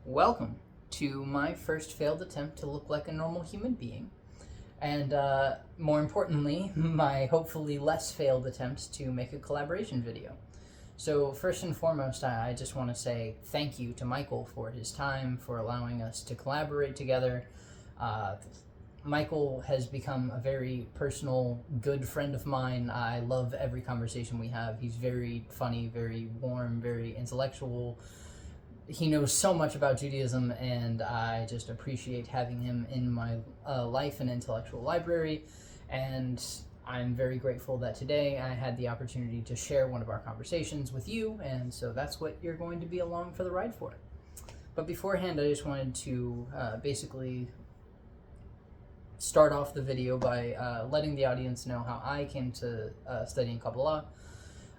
Welcome to my first failed attempt to look like a normal human being, and more importantly, my hopefully less failed attempt to make a collaboration video. So first and foremost, I just want to say thank you to Michael for his time, for allowing us to collaborate together. Michael has become a very personal, good friend of mine. I love every conversation we have. He's very funny, very warm, very intellectual. He knows so much about Judaism, and I just appreciate having him in my life and intellectual library. And I'm very grateful that today I had the opportunity to share one of our conversations with you, and so that's what you're going to be along for the ride for. But beforehand, I just wanted to basically start off the video by letting the audience know how I came to studying Kabbalah.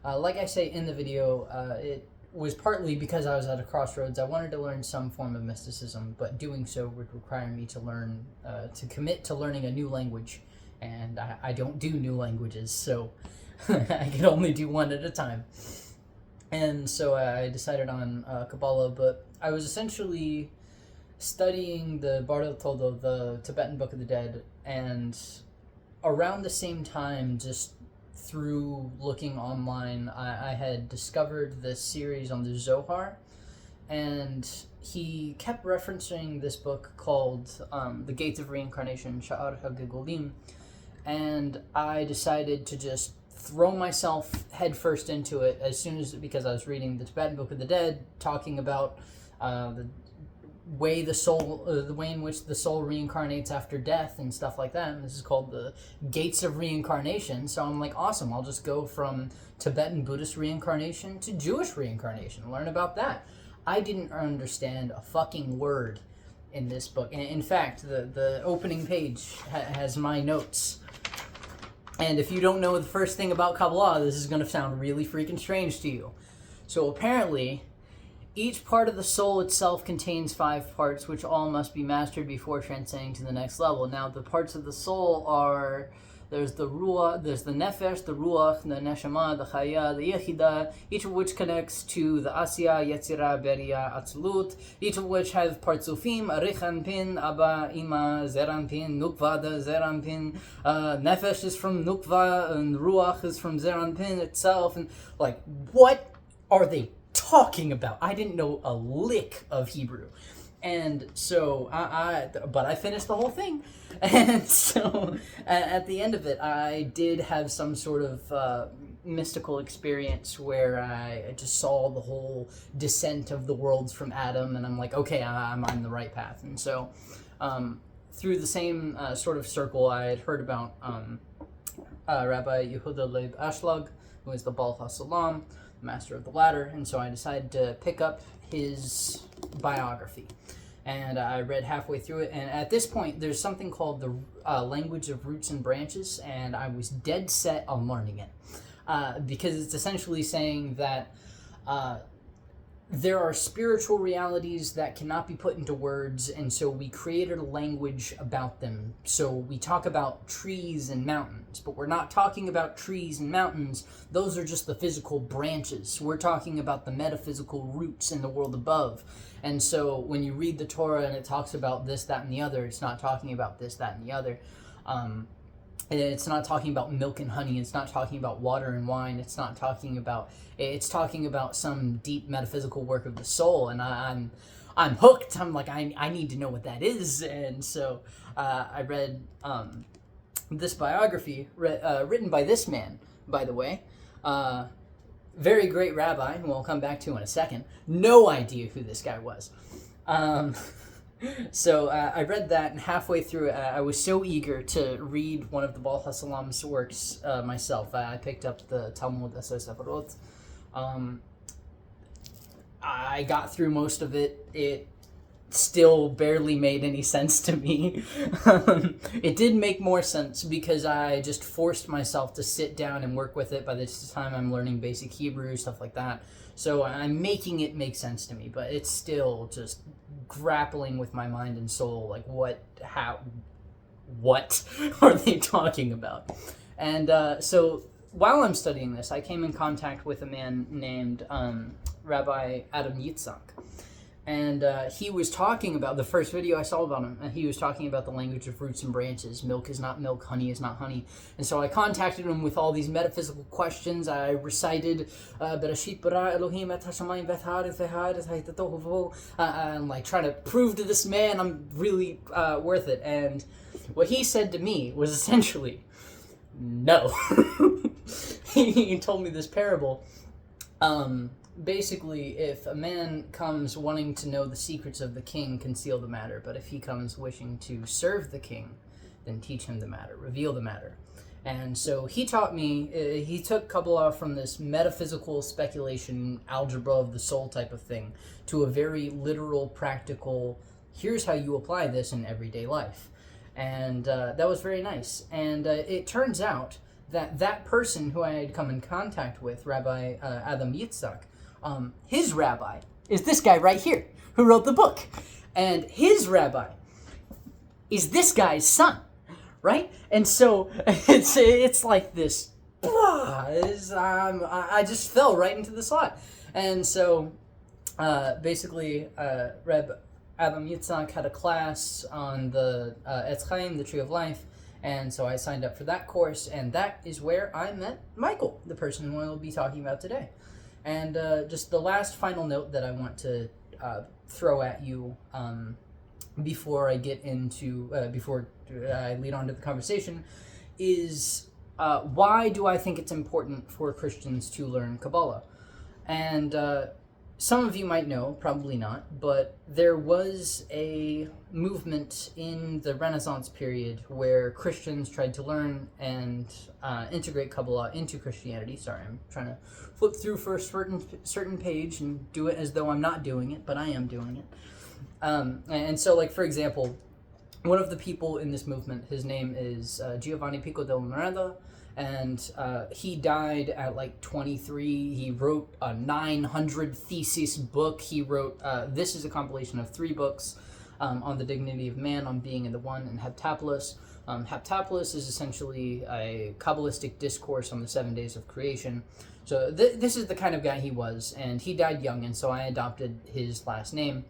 Like I say in the video, it was partly because I was at a crossroads. I wanted to learn some form of mysticism, but doing so would require me to commit to learning a new language, and I don't do new languages, so I can only do one at a time. And so I decided on Kabbalah, but I was essentially studying the Bardo Todo, the Tibetan Book of the Dead, and around the same time, just through looking online, I had discovered this series on the Zohar, and he kept referencing this book called The Gates of Reincarnation, Sha'ar HaGegolim, and I decided to just throw myself headfirst into it because I was reading the Tibetan Book of the Dead, talking about the way in which the soul reincarnates after death and stuff like that. And this is called the Gates of Reincarnation. So I'm like, awesome, I'll just go from Tibetan Buddhist reincarnation to Jewish reincarnation, learn about that. I didn't understand a fucking word in this book. And in fact, the opening page has my notes. And if you don't know the first thing about Kabbalah, this is going to sound really freaking strange to you. So apparently, each part of the soul itself contains 5 parts, which all must be mastered before transcending to the next level. Now, the parts of the soul are, there's the ruach, there's the nefesh, the ruach, the neshama, the chaya, the yechida, each of which connects to the asya, yetzira, beria, atzilut, each of which have partzufim, arich pin, abba, ima, zeran pin, nukva, the zeran pin, nefesh is from nukva, and ruach is from zeran pin itself, and like, what are they talking about? I didn't know a lick of Hebrew, and so but I finished the whole thing. And so at the end of it, I did have some sort of mystical experience where I just saw the whole descent of the worlds from Adam, and I'm like, okay, I'm on the right path. And so through the same sort of circle, I had heard about Rabbi Yehuda Leib Ashlag, who is the Baal HaSalam, Master of the Ladder, and so I decided to pick up his biography. And I read halfway through it, and at this point, there's something called the language of roots and branches, and I was dead set on learning it. Because it's essentially saying that there are spiritual realities that cannot be put into words, and so we created a language about them. So we talk about trees and mountains, but we're not talking about trees and mountains. Those are just the physical branches. We're talking about the metaphysical roots in the world above. And so when you read the Torah and it talks about this, that, and the other, it's not talking about this, that, and the other. It's not talking about milk and honey. It's not talking about water and wine. It's talking about some deep metaphysical work of the soul. And I'm hooked. I'm like, I need to know what that is. And so I read this biography written by this man, by the way. Very great rabbi, who I'll come back to in a second. No idea who this guy was. So I read that, and halfway through it, I was so eager to read one of the Baal HaSalam's works myself. I picked up the Talmud Asar Sefarot. I got through most of it. It still barely made any sense to me. It did make more sense because I just forced myself to sit down and work with it. By this time, I'm learning basic Hebrew, stuff like that. So I'm making it make sense to me, but it's still just grappling with my mind and soul, like what are they talking about? And so while I'm studying this, I came in contact with a man named Rabbi Adam Yitzhak. And he was talking about, the first video I saw about him, he was talking about the language of roots and branches. Milk is not milk, honey is not honey. And so I contacted him with all these metaphysical questions. I recited Bereshit bara Elohim et hashamayim v'et haaretz v'haaretz hayet tohu v'vohu, and like trying to prove to this man I'm really worth it. And what he said to me was essentially, no. He told me this parable. Basically, if a man comes wanting to know the secrets of the king, conceal the matter. But if he comes wishing to serve the king, then teach him the matter, reveal the matter. And so he taught me, he took Kabbalah from this metaphysical speculation, algebra of the soul type of thing, to a very literal, practical, here's how you apply this in everyday life. And that was very nice. And it turns out that person who I had come in contact with, Rabbi Adam Yitzhak, his rabbi is this guy right here who wrote the book. And his rabbi is this guy's son, right? And so it's like this, I just fell right into the slot. And so basically, Reb Adam Yitzhak had a class on the Etz Chaim, the Tree of Life, and so I signed up for that course, and that is where I met Michael, the person who I will be talking about today. And just the last final note that I want to throw at you before I get into, before I lead on to the conversation, is why do I think it's important for Christians to learn Kabbalah? And some of you might know, probably not, but there was a movement in the Renaissance period where Christians tried to learn and integrate Kabbalah into Christianity. Sorry, I'm trying to flip through for a certain page and do it as though I'm not doing it, but I am doing it. And so, like, for example, one of the people in this movement, his name is Giovanni Pico del Miranda, and he died at like 23. He wrote a 900 thesis book. He wrote, this is a compilation of 3 books on the dignity of man, on being in the one, and Heptapolis. Heptapolis is essentially a Kabbalistic discourse on the 7 days of creation. So this is the kind of guy he was, and he died young, and so I adopted his last name,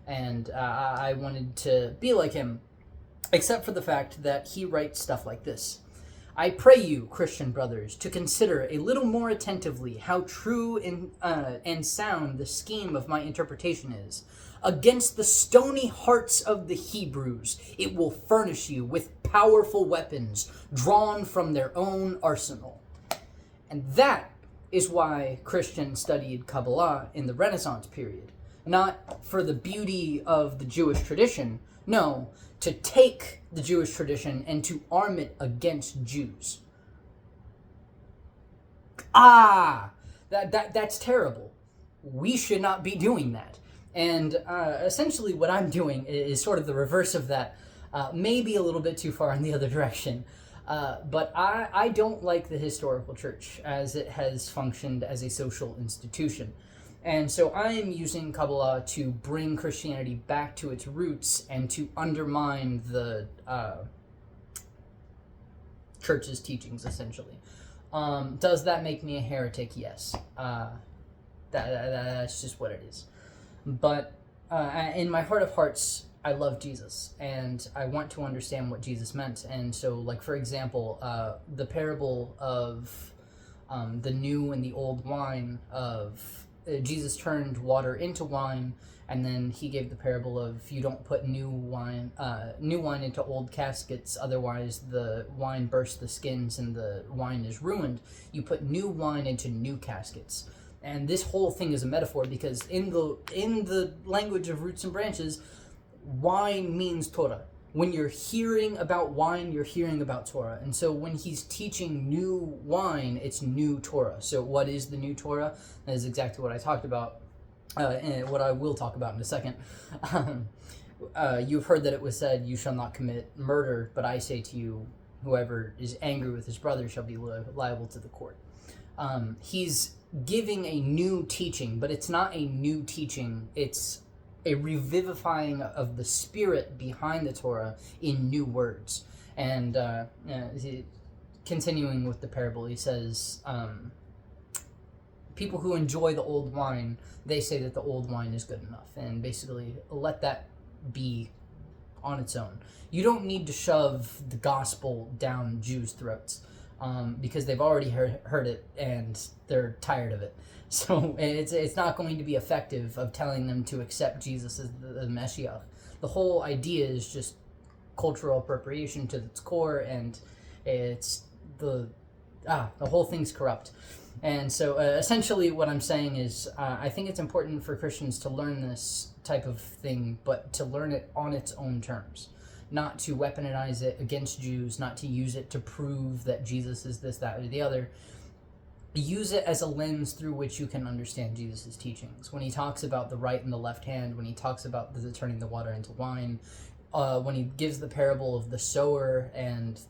and I wanted to be like him, except for the fact that he writes stuff like this. I pray you, Christian brothers, to consider a little more attentively how true and sound the scheme of my interpretation is. Against the stony hearts of the Hebrews, it will furnish you with powerful weapons drawn from their own arsenal. And that is why Christians studied Kabbalah in the Renaissance period. Not for the beauty of the Jewish tradition, no, to take the Jewish tradition and to arm it against Jews. That's terrible. We should not be doing that. And essentially what I'm doing is sort of the reverse of that, maybe a little bit too far in the other direction. But I don't like the historical church as it has functioned as a social institution. And so I am using Kabbalah to bring Christianity back to its roots and to undermine the church's teachings, essentially. Does that make me a heretic? Yes. That's just what it is. But in my heart of hearts, I love Jesus, and I want to understand what Jesus meant. And so, like, for example, the parable of the new and the old wine of... Jesus turned water into wine, and then he gave the parable of you don't put new wine into old caskets, otherwise the wine bursts the skins and the wine is ruined. You put new wine into new caskets. And this whole thing is a metaphor, because in the language of roots and branches, wine means Torah. When you're hearing about wine, you're hearing about Torah. And so when he's teaching new wine, it's new Torah. So what is the new Torah? That is exactly what I talked about, and what I will talk about in a second. You've heard that it was said, you shall not commit murder, but I say to you, whoever is angry with his brother shall be liable to the court. He's giving a new teaching, but it's not a new teaching. It's a revivifying of the spirit behind the Torah in new words. And continuing with the parable, he says, people who enjoy the old wine, they say that the old wine is good enough, and basically let that be on its own. You don't need to shove the gospel down Jews' throats, because they've already heard it and they're tired of it. So it's not going to be effective of telling them to accept Jesus as the Messiah. The whole idea is just cultural appropriation to its core, and it's the whole thing's corrupt. And so essentially what I'm saying is I think it's important for Christians to learn this type of thing, but to learn it on its own terms, not to weaponize it against Jews, not to use it to prove that Jesus is this, that, or the other. Use it as a lens through which you can understand Jesus' teachings. When he talks about the right and the left hand, when he talks about turning the water into wine, when he gives the parable of the sower and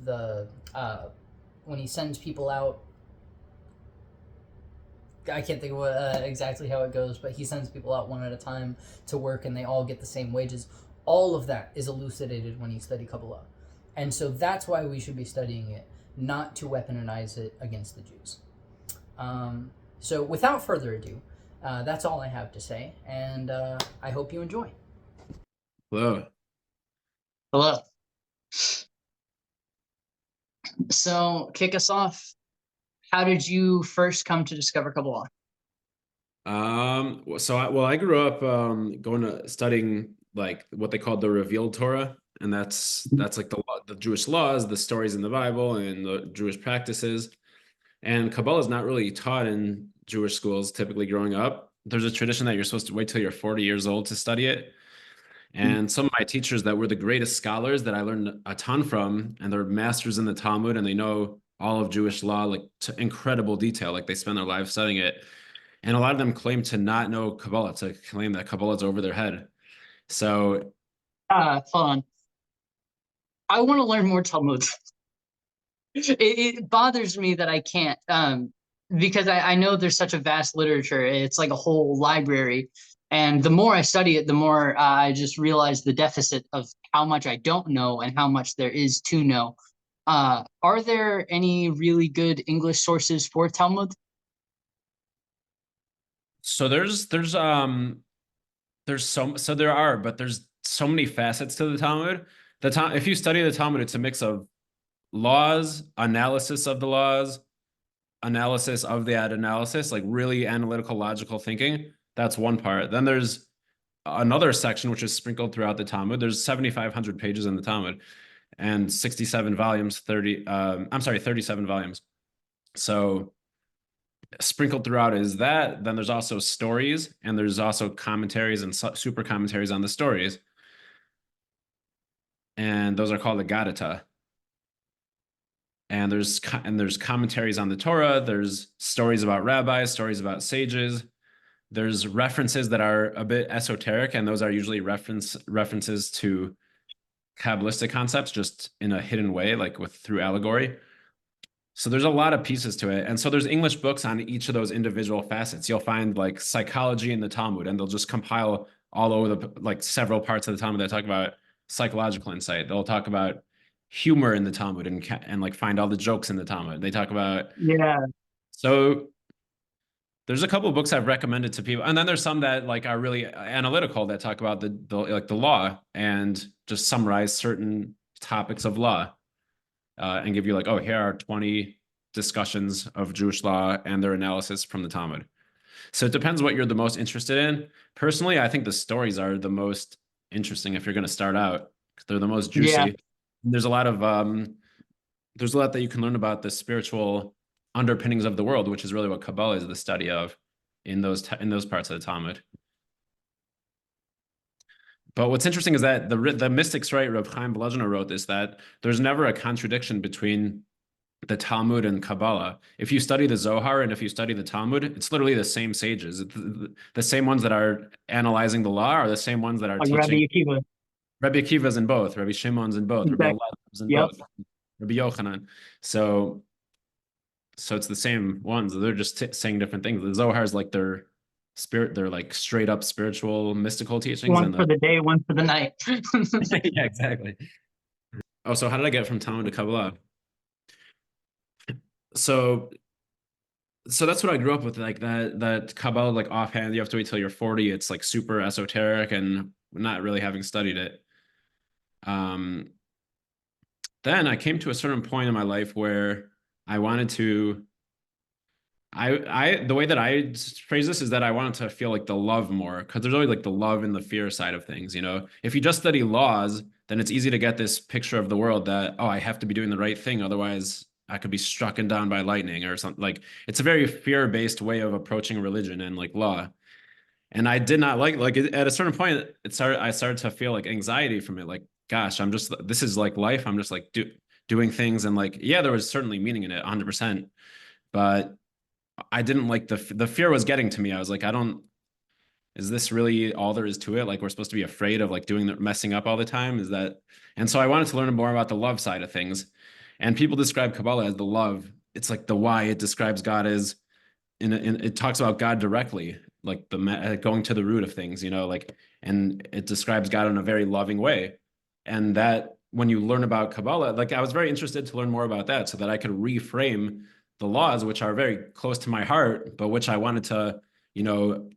when he sends people out, I can't think of exactly how it goes, but he sends people out one at a time to work and they all get the same wages. All of that is elucidated when you study Kabbalah. And so that's why we should be studying it, not to weaponize it against the Jews. So without further ado, that's all I have to say, and I hope you enjoy. Hello. Hello. So, kick us off. How did you first come to discover Kabbalah? I grew up going to studying like what they called the revealed Torah, and that's like the Jewish laws, the stories in the Bible, and the Jewish practices. And Kabbalah is not really taught in Jewish schools typically growing up. There's a tradition that you're supposed to wait till you're 40 years old to study it. And some of my teachers that were the greatest scholars that I learned a ton from, and they're masters in the Talmud, and they know all of Jewish law like to incredible detail, like they spend their lives studying it. And a lot of them claim to not know Kabbalah, to claim that Kabbalah is over their head. So, hold on. I want to learn more Talmud. It bothers me that I can't, because I know there's such a vast literature. It's like a whole library. And the more I study it, the more I just realize the deficit of how much I don't know and how much there is to know. Are there any really good English sources for Talmud? so there are, but there's so many facets to the Talmud. If you study the Talmud, it's a mix of laws, analysis of the laws, analysis of that analysis, like really analytical, logical thinking. That's one part. Then there's another section which is sprinkled throughout the Talmud. There's 7,500 pages in the Talmud and 67 volumes, 37 volumes. So sprinkled throughout is that. Then there's also stories, and there's also commentaries and super commentaries on the stories. And those are called the Gadata. And there's commentaries on the Torah. There's stories about rabbis, stories about sages. There's references that are a bit esoteric, and those are usually references to Kabbalistic concepts, just in a hidden way, like through allegory. So there's a lot of pieces to it. And so there's English books on each of those individual facets. You'll find like psychology in the Talmud, and they'll just compile all over like several parts of the Talmud that talk about psychological insight. They'll talk about humor in the Talmud and like find all the jokes in the Talmud. They talk about, so there's a couple of books I've recommended to people, and then there's some that like are really analytical that talk about the law and just summarize certain topics of law, and give you like, oh, here are 20 discussions of Jewish law and their analysis from the Talmud. So it depends what you're the most interested in. Personally, I think the stories are the most interesting if you're going to start out, because they're the most juicy. Yeah. There's a lot that you can learn about the spiritual underpinnings of the world, which is really what Kabbalah is the study of in those parts of the Talmud. But what's interesting is that the mystics, right, Reb Chaim Volozhiner wrote this, that there's never a contradiction between the Talmud and Kabbalah. If you study the Zohar and if you study the Talmud, it's literally the same sages. The same ones that are analyzing the law are the same ones that are like teaching. Rabbi Akiva's in both. Rabbi Shimon's in both. Rabbi Elazar's in both. Rabbi Yochanan. So it's the same ones. They're just saying different things. The Zohar is like their spirit. They're like straight up spiritual, mystical teachings. One for the day, one for the night. Yeah, exactly. Oh, so how did I get from Talmud to Kabbalah? So so that's what I grew up with, like that Kabbalah, like offhand, you have to wait till you're 40. It's like super esoteric and not really having studied it. Um, then I came to a certain point in my life where I wanted to the way that I phrase this is that I wanted to feel like the love more, because there's always like the love and the fear side of things, you know. If you just study laws, then it's easy to get this picture of the world that, oh, I have to be doing the right thing, otherwise I could be struck down by lightning or something. Like it's a very fear-based way of approaching religion and like law. And I did not like at a certain point I started to feel like anxiety from it. Like, gosh, this is like life. I'm just like doing things, and like, yeah, there was certainly meaning in it, 100%. But I didn't like the fear was getting to me. I was like, I don't, is this really all there is to it? Like we're supposed to be afraid of like doing the messing up all the time? Is that, and so I wanted to learn more about the love side of things. And people describe Kabbalah as the love. It's like the why. It describes God as it talks about God directly, like going to the root of things, you know, like, and it describes God in a very loving way. And that when you learn about Kabbalah, like I was very interested to learn more about that so that I could reframe the laws, which are very close to my heart, but which I wanted to,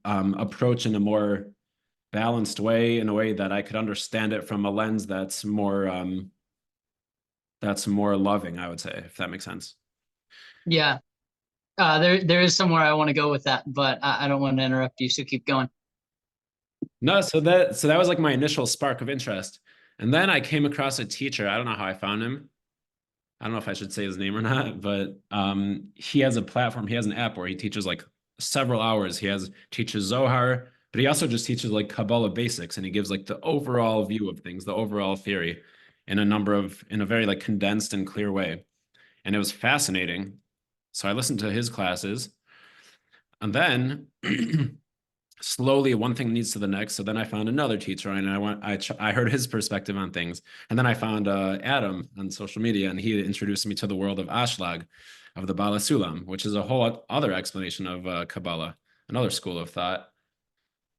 approach in a more balanced way, in a way that I could understand it from a lens that's more loving, I would say, if that makes sense. Yeah. There is somewhere I want to go with that, but I don't want to interrupt you, so keep going. No, so that was like my initial spark of interest. And then I came across a teacher. I don't know how I found him. I don't know if I should say his name or not, but he has a platform, he has an app where he teaches like several hours. Teaches Zohar, but he also just teaches like Kabbalah basics, and he gives like the overall view of things, the overall theory in a very like condensed and clear way. And it was fascinating. So I listened to his classes, and then slowly one thing leads to the next. So then I found another teacher, and I heard his perspective on things. And then I found Adam on social media, and he introduced me to the world of Ashlag, of the Bala Sulam, which is a whole other explanation of Kabbalah, another school of thought.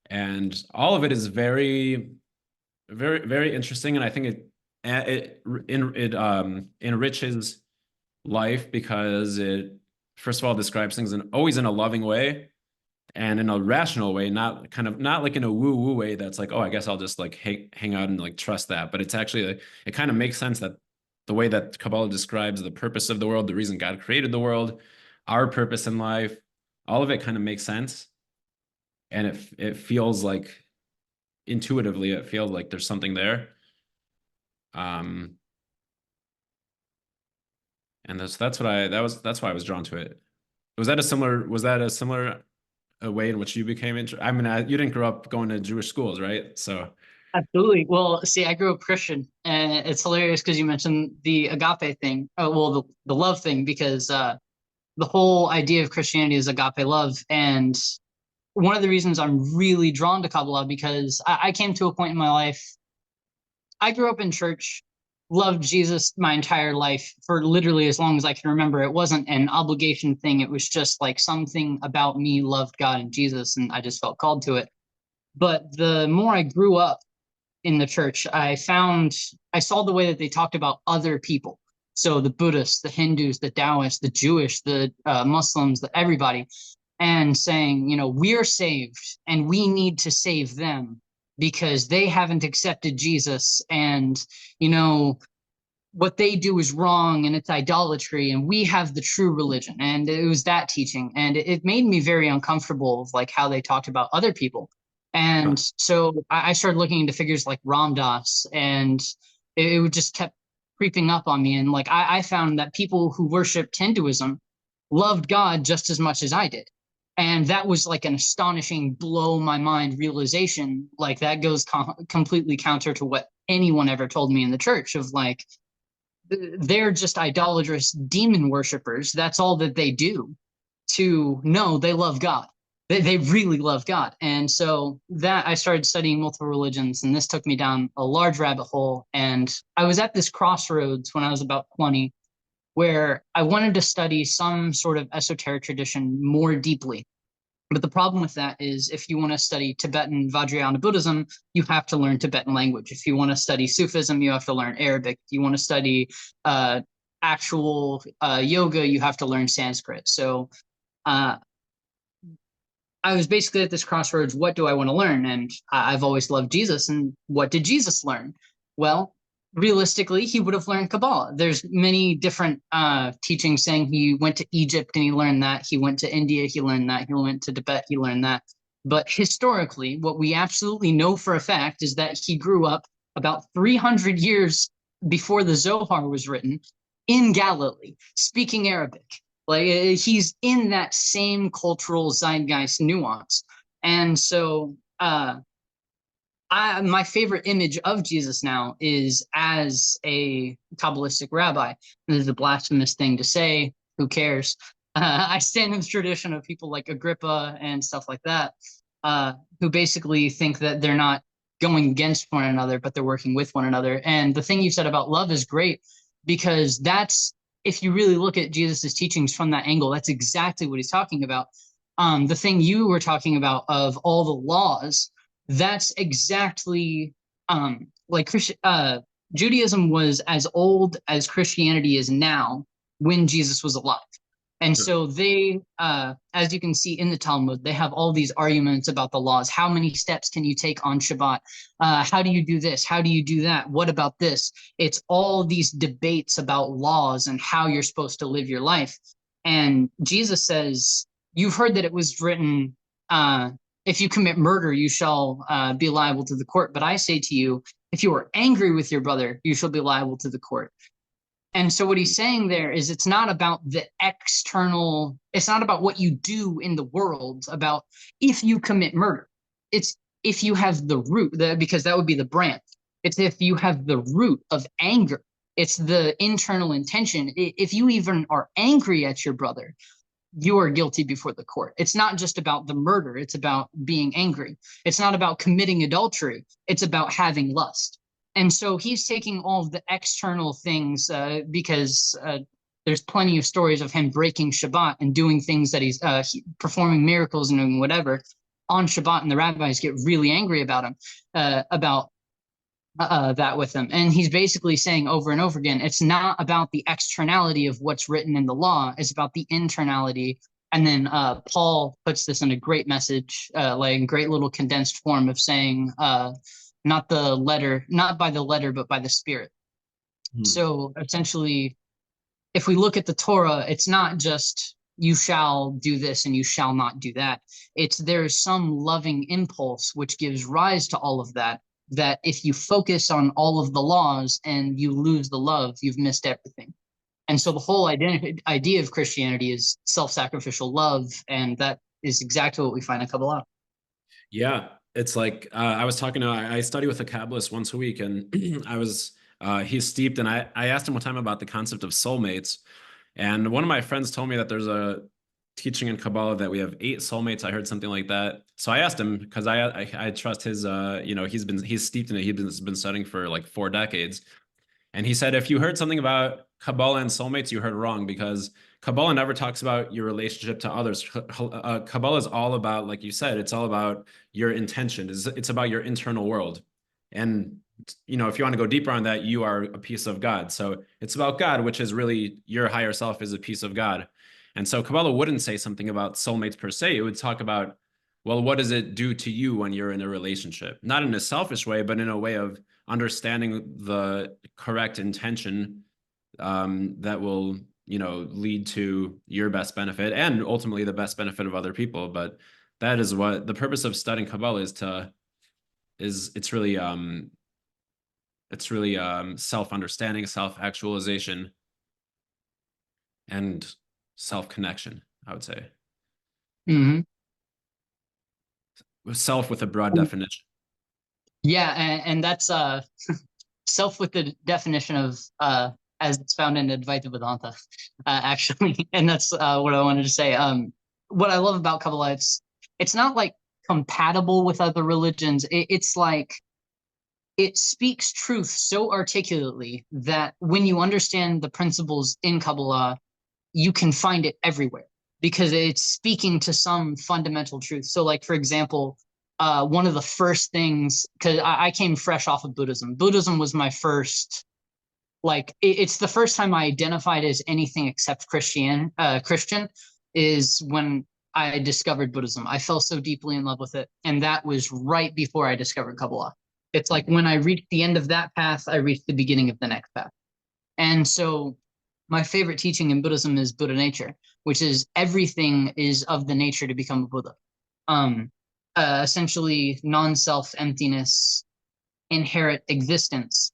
And all of it is very, very, very interesting. And I think it enriches life, because it, first of all, describes things always in a loving way and in a rational way, not like in a woo-woo way that's like, oh, I guess I'll just like hang out and like trust that. But it's actually like, it kind of makes sense that the way that Kabbalah describes the purpose of the world, the reason God created the world, our purpose in life, all of it kind of makes sense. And it feels like, intuitively, it feels like there's something there. And that's why I was drawn to it. Was that a similar a way in which you became interested? I mean, you didn't grow up going to Jewish schools, right? So Absolutely. Well, see, I grew up Christian, and it's hilarious because you mentioned the agape thing. Oh, well, the love thing, because the whole idea of Christianity is agape love. And one of the reasons I'm really drawn to Kabbalah, because I came to a point in my life, I grew up in church, loved Jesus my entire life for literally as long as I can remember. It wasn't an obligation thing. It was just like something about me loved God and Jesus, and I just felt called to it. But the more I grew up in the church, I saw the way that they talked about other people. So the Buddhists, the Hindus, the Taoists, the Jewish, the Muslims, everybody, and saying, we're saved and we need to save them because they haven't accepted Jesus, and what they do is wrong and it's idolatry, and we have the true religion. And it was that teaching, and it made me very uncomfortable of like how they talked about other people. And so I started looking into figures like Ram Dass, and it would just kept creeping up on me. And like I found that people who worshiped Hinduism loved God just as much as I did. And that was like an astonishing, blow my mind realization. Like that goes completely counter to what anyone ever told me in the church, of like, they're just idolatrous demon worshippers. That's all that they do. To know they love God. They really love God. And so that I started studying multiple religions, and this took me down a large rabbit hole. And I was at this crossroads when I was about 20, where I wanted to study some sort of esoteric tradition more deeply. But the problem with that is, if you want to study Tibetan Vajrayana Buddhism, you have to learn Tibetan language. If you want to study Sufism, you have to learn Arabic. If you want to study actual yoga, you have to learn Sanskrit. So I was basically at this crossroads. What do I want to learn? And I've always loved Jesus. And what did Jesus learn? Well, realistically, he would have learned Kabbalah. There's many different teachings saying he went to Egypt and he learned that. He went to India, he learned that. He went to Tibet, he learned that. But historically, what we absolutely know for a fact is that he grew up about 300 years before the Zohar was written in Galilee, speaking Arabic. Like he's in that same cultural zeitgeist nuance. And so my favorite image of Jesus now is as a Kabbalistic rabbi. This is a blasphemous thing to say. Who cares? I stand in the tradition of people like Agrippa and stuff like that, who basically think that they're not going against one another, but they're working with one another. And the thing you said about love is great, because that's, if you really look at Jesus's teachings from that angle, that's exactly what he's talking about. The thing you were talking about of all the laws, that's exactly like Judaism was as old as Christianity is now when Jesus was alive. And so they, as you can see in the Talmud, they have all these arguments about the laws. How many steps can you take on Shabbat? How do you do this? How do you do that? What about this? It's all these debates about laws and how you're supposed to live your life. And Jesus says, you've heard that it was written, if you commit murder, you shall be liable to the court. But I say to you, if you are angry with your brother, you shall be liable to the court. And so what he's saying there is it's not about the external, it's not about what you do in the world, about if you commit murder. It's if you have the root, because that would be the branch. It's if you have the root of anger. It's the internal intention. If you even are angry at your brother, you are guilty before the court. It's not just about the murder. It's about being angry. It's not about committing adultery. It's about having lust. And so he's taking all of the external things because there's plenty of stories of him breaking Shabbat and doing things that he's performing miracles and doing whatever on Shabbat. And the rabbis get really angry about him, about that with him. And he's basically saying over and over again, it's not about the externality of what's written in the law. It's about the internality. And then Paul puts this in a great message, like a great little condensed form of saying, not the letter, not by the letter, but by the spirit. So essentially, if we look at the Torah, it's not just you shall do this and you shall not do that. It's there's some loving impulse which gives rise to all of that, that if you focus on all of the laws and you lose the love, you've missed everything. And so the whole idea of Christianity is self-sacrificial love, and that is exactly what we find in Kabbalah. Yeah. It's like I was talking to, I study with a Kabbalist once a week, and he's steeped, and I asked him one time about the concept of soulmates. And one of my friends told me that there's a teaching in Kabbalah that we have 8 soulmates. I heard something like that. So I asked him, because I trust his, he's steeped in it. He's been studying for like 4 decades. And he said, if you heard something about Kabbalah and soulmates, you heard wrong, because Kabbalah never talks about your relationship to others. Kabbalah is all about, like you said, it's all about your intention. It's about your internal world. And, if you want to go deeper on that, you are a piece of God. So it's about God, which is really your higher self is a piece of God. And so Kabbalah wouldn't say something about soulmates per se. It would talk about, well, what does it do to you when you're in a relationship? Not in a selfish way, but in a way of understanding the correct intention that will, lead to your best benefit and ultimately the best benefit of other people. But that is what the purpose of studying Kabbalah is. It's really self-understanding, self-actualization, and self-connection, I would say. Mm-hmm. Self with a broad definition. Yeah, and that's self with the definition of as it's found in Advaita Vedanta, actually. And that's what I wanted to say. What I love about Kabbalah, it's not like compatible with other religions. It's like it speaks truth so articulately that when you understand the principles in Kabbalah, you can find it everywhere because it's speaking to some fundamental truth. So like, for example, one of the first things, because I came fresh off of Buddhism. Buddhism was my first, like, it's the first time I identified as anything except Christian. is when I discovered Buddhism. I fell so deeply in love with it. And that was right before I discovered Kabbalah. It's like when I reached the end of that path, I reached the beginning of the next path. And so my favorite teaching in Buddhism is Buddha nature, which is everything is of the nature to become a Buddha. Essentially, non-self, emptiness, inherent existence,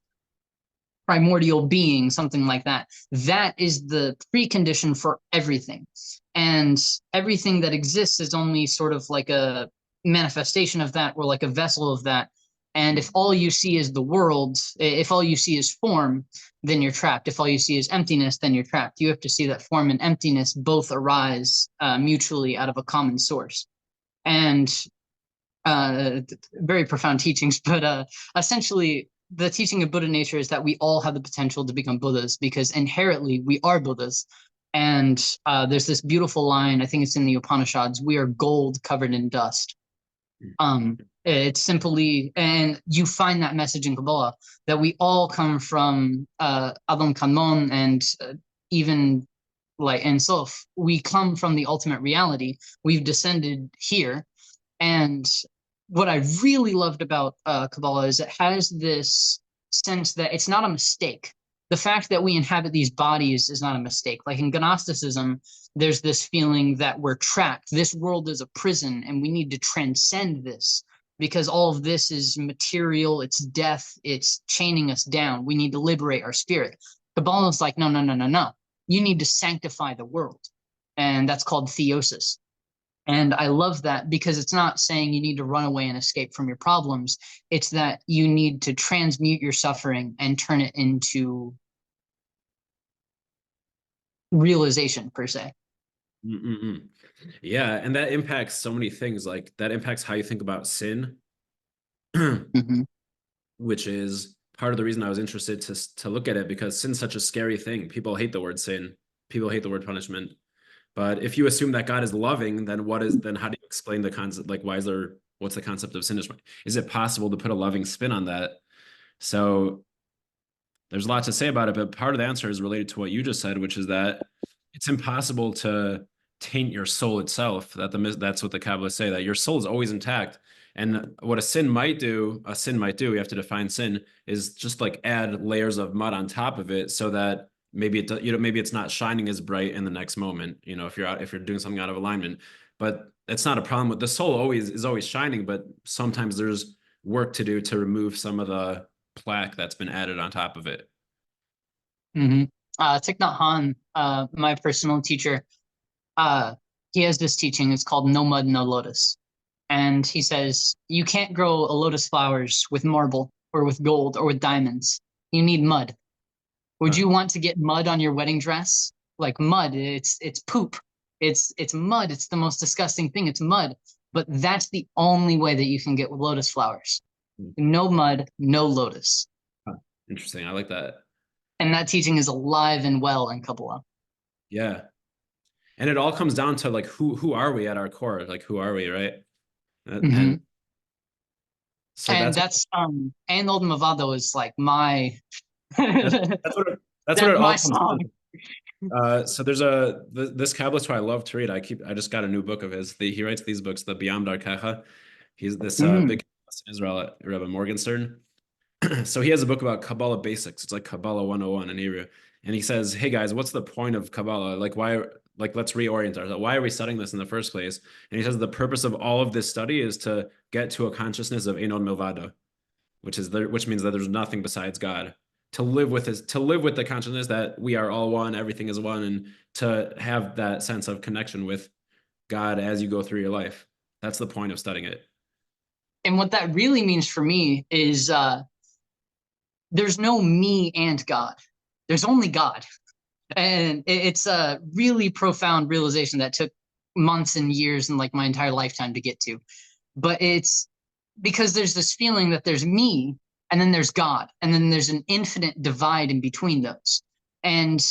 primordial being, something like that. That is the precondition for everything. And everything that exists is only sort of like a manifestation of that, or like a vessel of that. And if all you see is the world, if all you see is form, then you're trapped. If all you see is emptiness, then you're trapped. You have to see that form and emptiness both arise mutually out of a common source. And very profound teachings, but essentially the teaching of Buddha nature is that we all have the potential to become Buddhas, because inherently we are Buddhas. And there's this beautiful line, I think it's in the Upanishads, we are gold covered in dust. It's simply, and you find that message in Kabbalah, that we all come from Adam Kadmon, and even like Ein Sof. We come from the ultimate reality. We've descended here. And what I really loved about Kabbalah is it has this sense that it's not a mistake. The fact that we inhabit these bodies is not a mistake. Like in Gnosticism, there's this feeling that we're trapped. This world is a prison, and we need to transcend this, because all of this is material, it's death, it's chaining us down. We need to liberate our spirit. Kabbalah is like, no, no, no, no, no. You need to sanctify the world. And that's called theosis. And I love that, because it's not saying you need to run away and escape from your problems. It's that you need to transmute your suffering and turn it into realization, per se. Mm-mm-mm. Yeah, and that impacts so many things. Like that impacts how you think about sin, which is part of the reason I was interested to look at it, because sin's such a scary thing. People hate the word sin. People hate the word punishment. But if you assume that God is loving, then how do you explain the concept? Like, what's the concept of sin? Is it possible to put a loving spin on that? So there's a lot to say about it, but part of the answer is related to what you just said, which is that it's impossible to taint your soul itself. That's what the Kabbalists say, that your soul is always intact. And what a sin might do, we have to define sin, is just like add layers of mud on top of it, so that maybe it's not shining as bright in the next moment, if you're doing something out of alignment. But it's not a problem with the soul. Is always shining, but sometimes there's work to do to remove some of the plaque that's been added on top of it. Thich Nhat Hanh, my personal teacher, he has this teaching. It's called no mud, no lotus. And he says, you can't grow a lotus flowers with marble or with gold or with diamonds. You need mud. Would you want to get mud on your wedding dress? Like mud, it's poop. It's mud. It's the most disgusting thing. It's mud. But that's the only way that you can get lotus flowers. No mud, no lotus. Interesting. I like that. And that teaching is alive and well in Kabbalah. Yeah. And it all comes down to like, who are we at our core? Like, who are we, right? And so that's and Old Mavado is like my that's what it all comes song. So there's this Kabbalist who I love to read. I just got a new book of his. He writes these books, the Beyond Darkecha. He's this big Kabbalist in Israel, Rebbe Morgenstern. So he has a book about Kabbalah basics. It's like Kabbalah 101 in Hebrew. And he says, hey guys, what's the point of Kabbalah? Like let's reorient ourselves. Why are we studying this in the first place? And he says the purpose of all of this study is to get to a consciousness of aeon milvado, which means that there's nothing besides God. To live with the consciousness that we are all one, everything is one, and to have that sense of connection with God as you go through your life. That's the point of studying it. And what that really means for me is there's no me and God. There's only God. And it's a really profound realization that took months and years and like my entire lifetime to get to. But it's because there's this feeling that there's me, and then there's God, and then there's an infinite divide in between those. And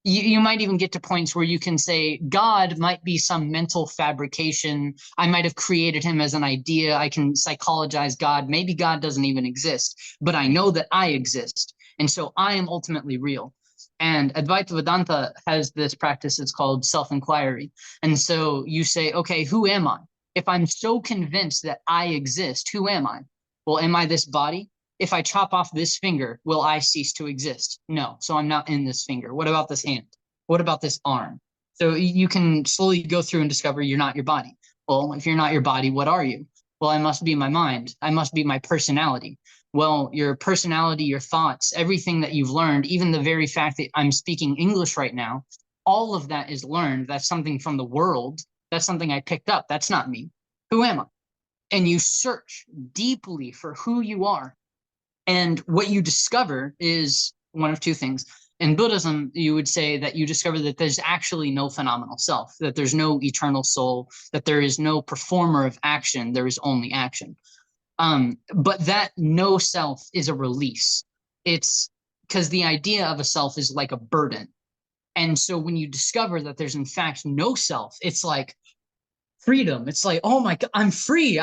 you might even get to points where you can say God might be some mental fabrication. I might have created him as an idea. I can psychologize God. Maybe God doesn't even exist, but I know that I exist. And so I am ultimately real. And Advaita Vedanta has this practice, it's called self-inquiry. And so you say, okay, who am I? If I'm so convinced that I exist, who am I? Well, am I this body? If I chop off this finger, will I cease to exist? No. So I'm not in this finger. What about this hand? What about this arm? So you can slowly go through and discover you're not your body. Well, if you're not your body, what are you? Well, I must be my mind. I must be my personality. Well, your personality, your thoughts, everything that you've learned, even the very fact that I'm speaking English right now, all of that is learned. That's something from the world. That's something I picked up. That's not me. Who am I? And you search deeply for who you are. And what you discover is one of two things. In Buddhism, you would say that you discover that there's actually no phenomenal self, that there's no eternal soul, that there is no performer of action, there is only action. But that no self is a release. It's because the idea of a self is like a burden. And so when you discover that there's in fact no self, it's like freedom. It's like, oh my God, I'm free.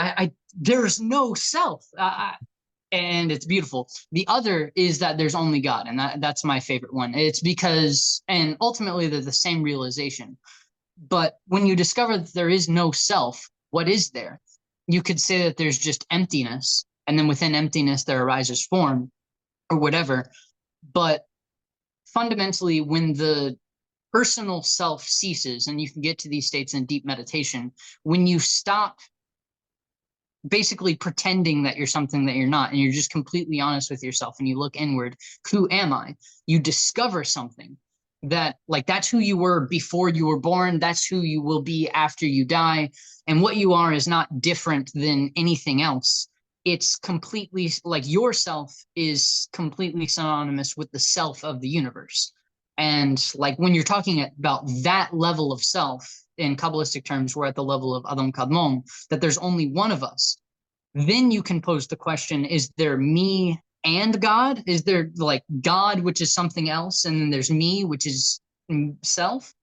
There's no self. And it's beautiful. The other is that there's only God, and that's my favorite one. It's because, and ultimately they're the same realization. But when you discover that there is no self, what is there? You could say that there's just emptiness, and then within emptiness there arises form, or whatever. But fundamentally, when the personal self ceases, and you can get to these states in deep meditation, when you stop basically pretending that you're something that you're not, and you're just completely honest with yourself, and you look inward, who am I? You discover something that, like, that's who you were before you were born, that's who you will be after you die, and what you are is not different than anything else. It's completely, like, yourself is completely synonymous with the self of the universe. And like when you're talking about that level of self, in Kabbalistic terms, we're at the level of Adam Kadmon, that there's only one of us. Then you can pose the question, is there me and God? Is there like God, which is something else, and then there's me, which is self?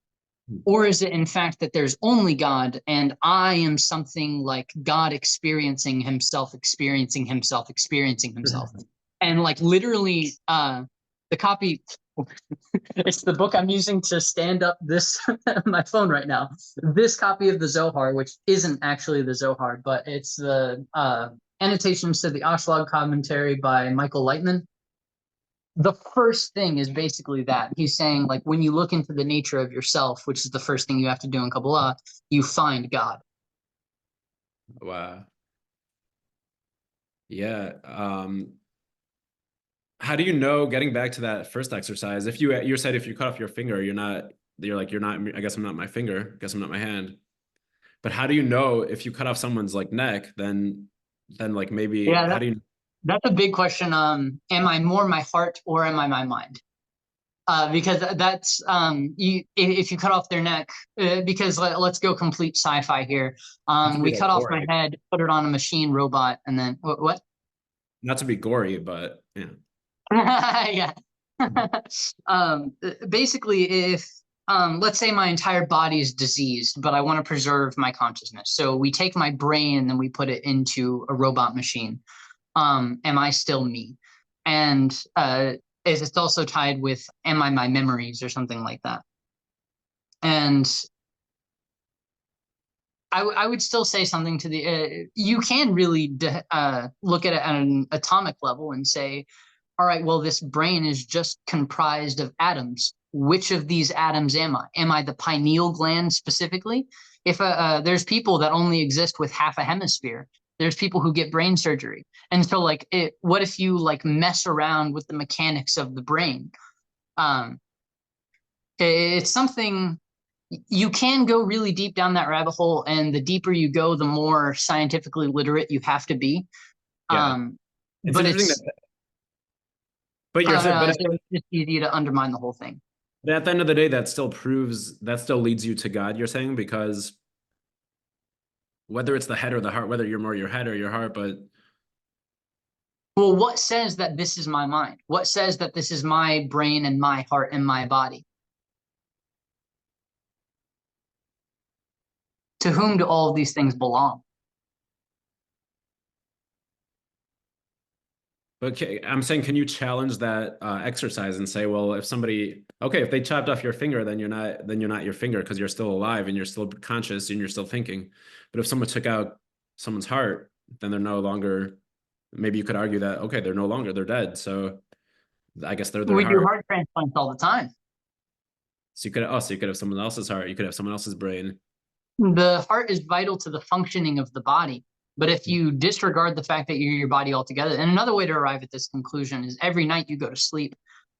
Or is it in fact that there's only God and I am something like God experiencing himself, experiencing himself, experiencing himself? And like literally the copy, it's the book I'm using to stand up this my phone right now. This copy of the Zohar, which isn't actually the Zohar, but it's the annotations to the Ashlag commentary by Michael Lightman. The first thing is basically that. He's saying, like, when you look into the nature of yourself, which is the first thing you have to do in Kabbalah, you find God. Wow. Yeah. How do you know, getting back to that first exercise, if you said if you cut off your finger, you're not, I guess I'm not my finger, I guess I'm not my hand. But how do you know if you cut off someone's like neck, then like maybe, Yeah, how do you? that's a big question. Am I more my heart or am I my mind? Because that's if you cut off their neck, because let's go complete sci-fi here. Not to be We like cut off my gory. head, put it on a machine robot, and then what? Not to be gory, but yeah. Yeah. Basically, if let's say my entire body is diseased, but I want to preserve my consciousness, so we take my brain and then we put it into a robot machine. Am I still me? And it's also tied with, am I my memories or something like that? And I would still say something to the, you can really look at it at an atomic level and say, all right, well, this brain is just comprised of atoms. Which of these atoms am I? Am I the pineal gland specifically? If there's people that only exist with half a hemisphere, there's people who get brain surgery. And so like, what if you like mess around with the mechanics of the brain? It's something you can go really deep down that rabbit hole. And the deeper you go, the more scientifically literate you have to be. Yeah. It's But interesting it's, that, but you're saying, but it's just easy to undermine the whole thing. at the end of the day, that still leads you to God, you're saying, because whether it's the head or the heart, whether you're more your head or your heart, but Well, what says that this is my mind? What says that this is my brain and my heart and my body? To whom do all of these things belong? But I'm saying, can you challenge that exercise and say, well, if somebody, okay, if they chopped off your finger, then you're not your finger because you're still alive and you're still conscious and you're still thinking. But if someone took out someone's heart, then they're no longer. Maybe you could argue that, okay, they're no longer, they're dead. So I guess they're their We do heart. heart transplants all the time. So you could have someone else's heart. You could have someone else's brain. The heart is vital to the functioning of the body. But if you disregard the fact that you're your body altogether, and another way to arrive at this conclusion is every night you go to sleep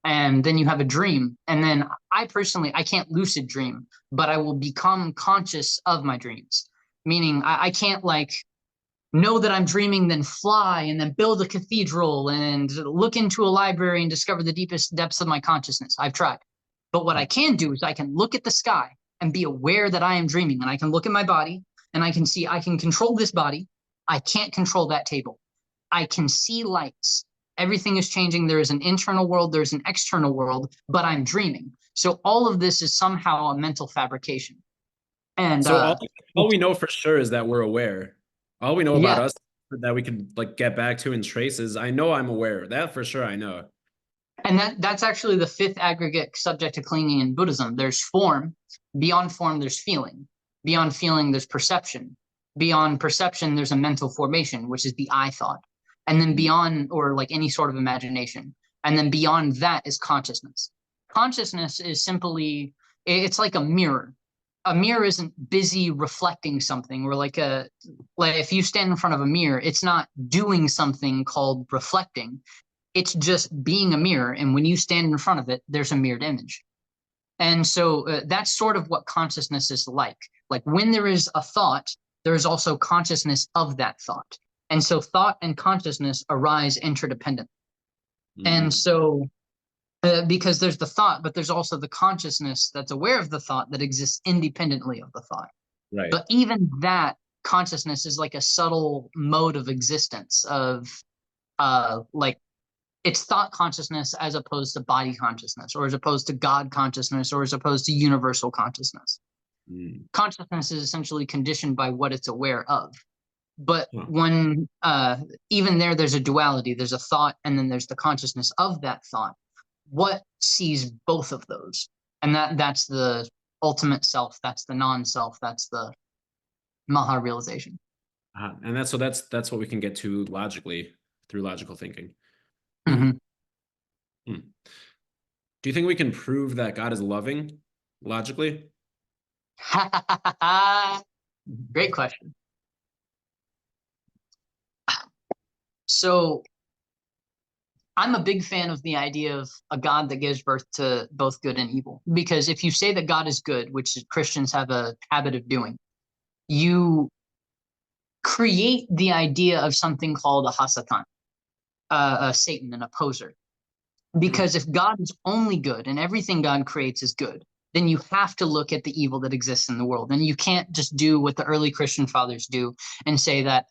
and then you have a dream. And then I personally, I can't lucid dream, but I will become conscious of my dreams. Meaning I can't like know that I'm dreaming, then fly and then build a cathedral and look into a library and discover the deepest depths of my consciousness. I've tried. But what I can do is I can look at the sky and be aware that I am dreaming. And I can look at my body and I can see I can control this body. I can't control that table. I can see lights. Everything is changing. There is an internal world, there's an external world, but I'm dreaming. So all of this is somehow a mental fabrication. And So all we know for sure is that we're aware. All we know about yeah, us that we can like get back to in traces. I know I'm aware. That for sure I know. and that's actually the fifth aggregate subject to clinging in Buddhism. There's form. Beyond form, there's feeling. Beyond feeling, there's perception. Beyond perception, there's a mental formation, which is the I thought. And then beyond, or like any sort of imagination. And then beyond that is consciousness. Consciousness is simply, it's like a mirror. A mirror isn't busy reflecting something, or like if you stand in front of a mirror, it's not doing something called reflecting. It's just being a mirror. And when you stand in front of it, there's a mirrored image. And so that's sort of what consciousness is like. Like when there is a thought, there is also consciousness of that thought. And so thought and consciousness arise interdependent. And so because there's the thought, but there's also the consciousness that's aware of the thought that exists independently of the thought. Right. But even that consciousness is like a subtle mode of existence of like it's thought consciousness as opposed to body consciousness, or as opposed to God consciousness, or as opposed to universal consciousness. Consciousness is essentially conditioned by what it's aware of. But when even there's a duality, there's a thought, and then there's the consciousness of that thought. What sees both of those? And that's the ultimate self, that's the non-self, that's the Maha realization. And that's what we can get to logically through logical thinking. Mm-hmm. Do you think we can prove that God is loving logically? Great question. So I'm a big fan of the idea of a God that gives birth to both good and evil. Because if you say that God is good, which Christians have a habit of doing, you create the idea of something called a Hasatan, a Satan, an opposer. Because if God is only good and everything God creates is good, then you have to look at the evil that exists in the world. And you can't just do what the early Christian fathers do and say that